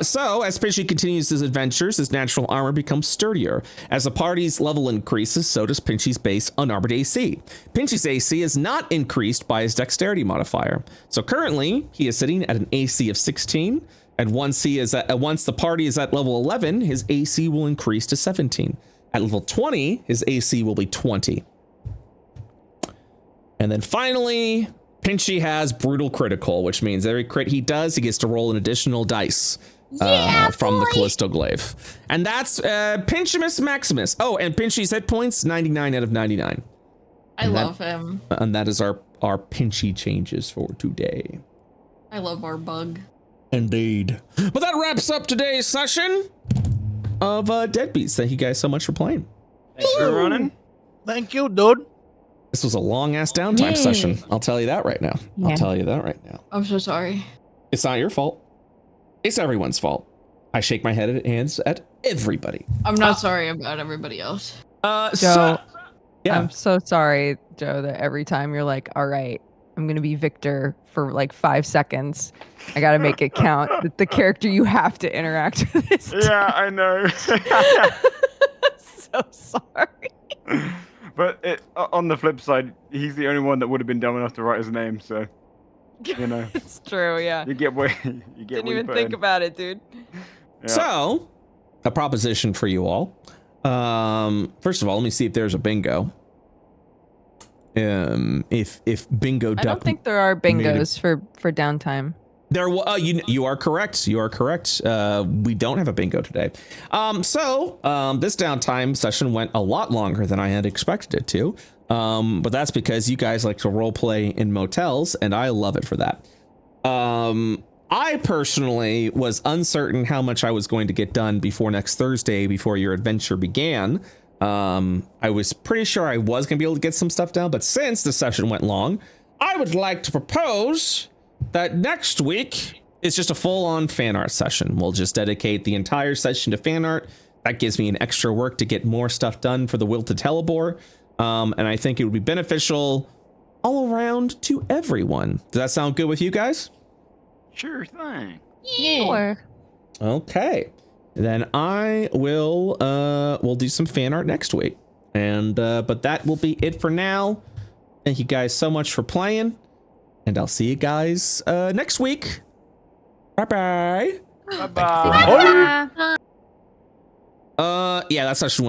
So as Pinchy continues his adventures, his natural armor becomes sturdier. As the party's level increases, so does Pinchy's base unarmored AC. Pinchy's AC is not increased by his dexterity modifier. So currently, he is sitting at an AC of 16, and once the party is at level 11, his AC will increase to 17. At level 20, his AC will be 20. And then finally, Pinchy has Brutal Critical, which means every crit he does, he gets to roll an additional dice from the Callisto Glaive. And that's Pinchimus Maximus. Oh, and Pinchy's hit points, 99 out of 99. I love him. And that is our Pinchy changes for today. I love our bug. Indeed. But that wraps up today's session of Deadbeats. Thank you guys so much for playing. Thanks for running. Thank you, dude. This was a long-ass downtime session. I'll tell you that right now. Yeah. I'll tell you that right now. I'm so sorry. It's not your fault. It's everyone's fault. I shake my hands at everybody. I'm not sorry about everybody else. Joe, yeah. I'm so sorry, Joe, that every time you're like, all right, I'm going to be Victor for like 5 seconds. I got to make it count. The character you have to interact with is Yeah, I know. so sorry. But on the flip side, he's the only one that would have been dumb enough to write his name, so you know. It's true, yeah. You get what you get. Didn't even think about it, dude. Yeah. So, a proposition for you all. First of all, let me see if there's a bingo. If bingo duck. I don't think there are bingos for downtime. There, you are correct. You are correct. We don't have a bingo today. This downtime session went a lot longer than I had expected it to. But that's because you guys like to role play in motels, and I love it for that. I personally was uncertain how much I was going to get done before next Thursday, before your adventure began. I was pretty sure I was going to be able to get some stuff done, but since the session went long, I would like to propose that next week is just a full-on fan art session. We'll just dedicate the entire session to fan art. That gives me an extra work to get more stuff done for the Wilted Hellebore. And I think it would be beneficial all around to everyone. Does that sound good with you guys? Sure thing. Sure. Okay. Then I will we'll do some fan art next week. And but that will be it for now. Thank you guys so much for playing. And I'll see you guys next week. Bye-bye. Bye-bye. Yeah, that session went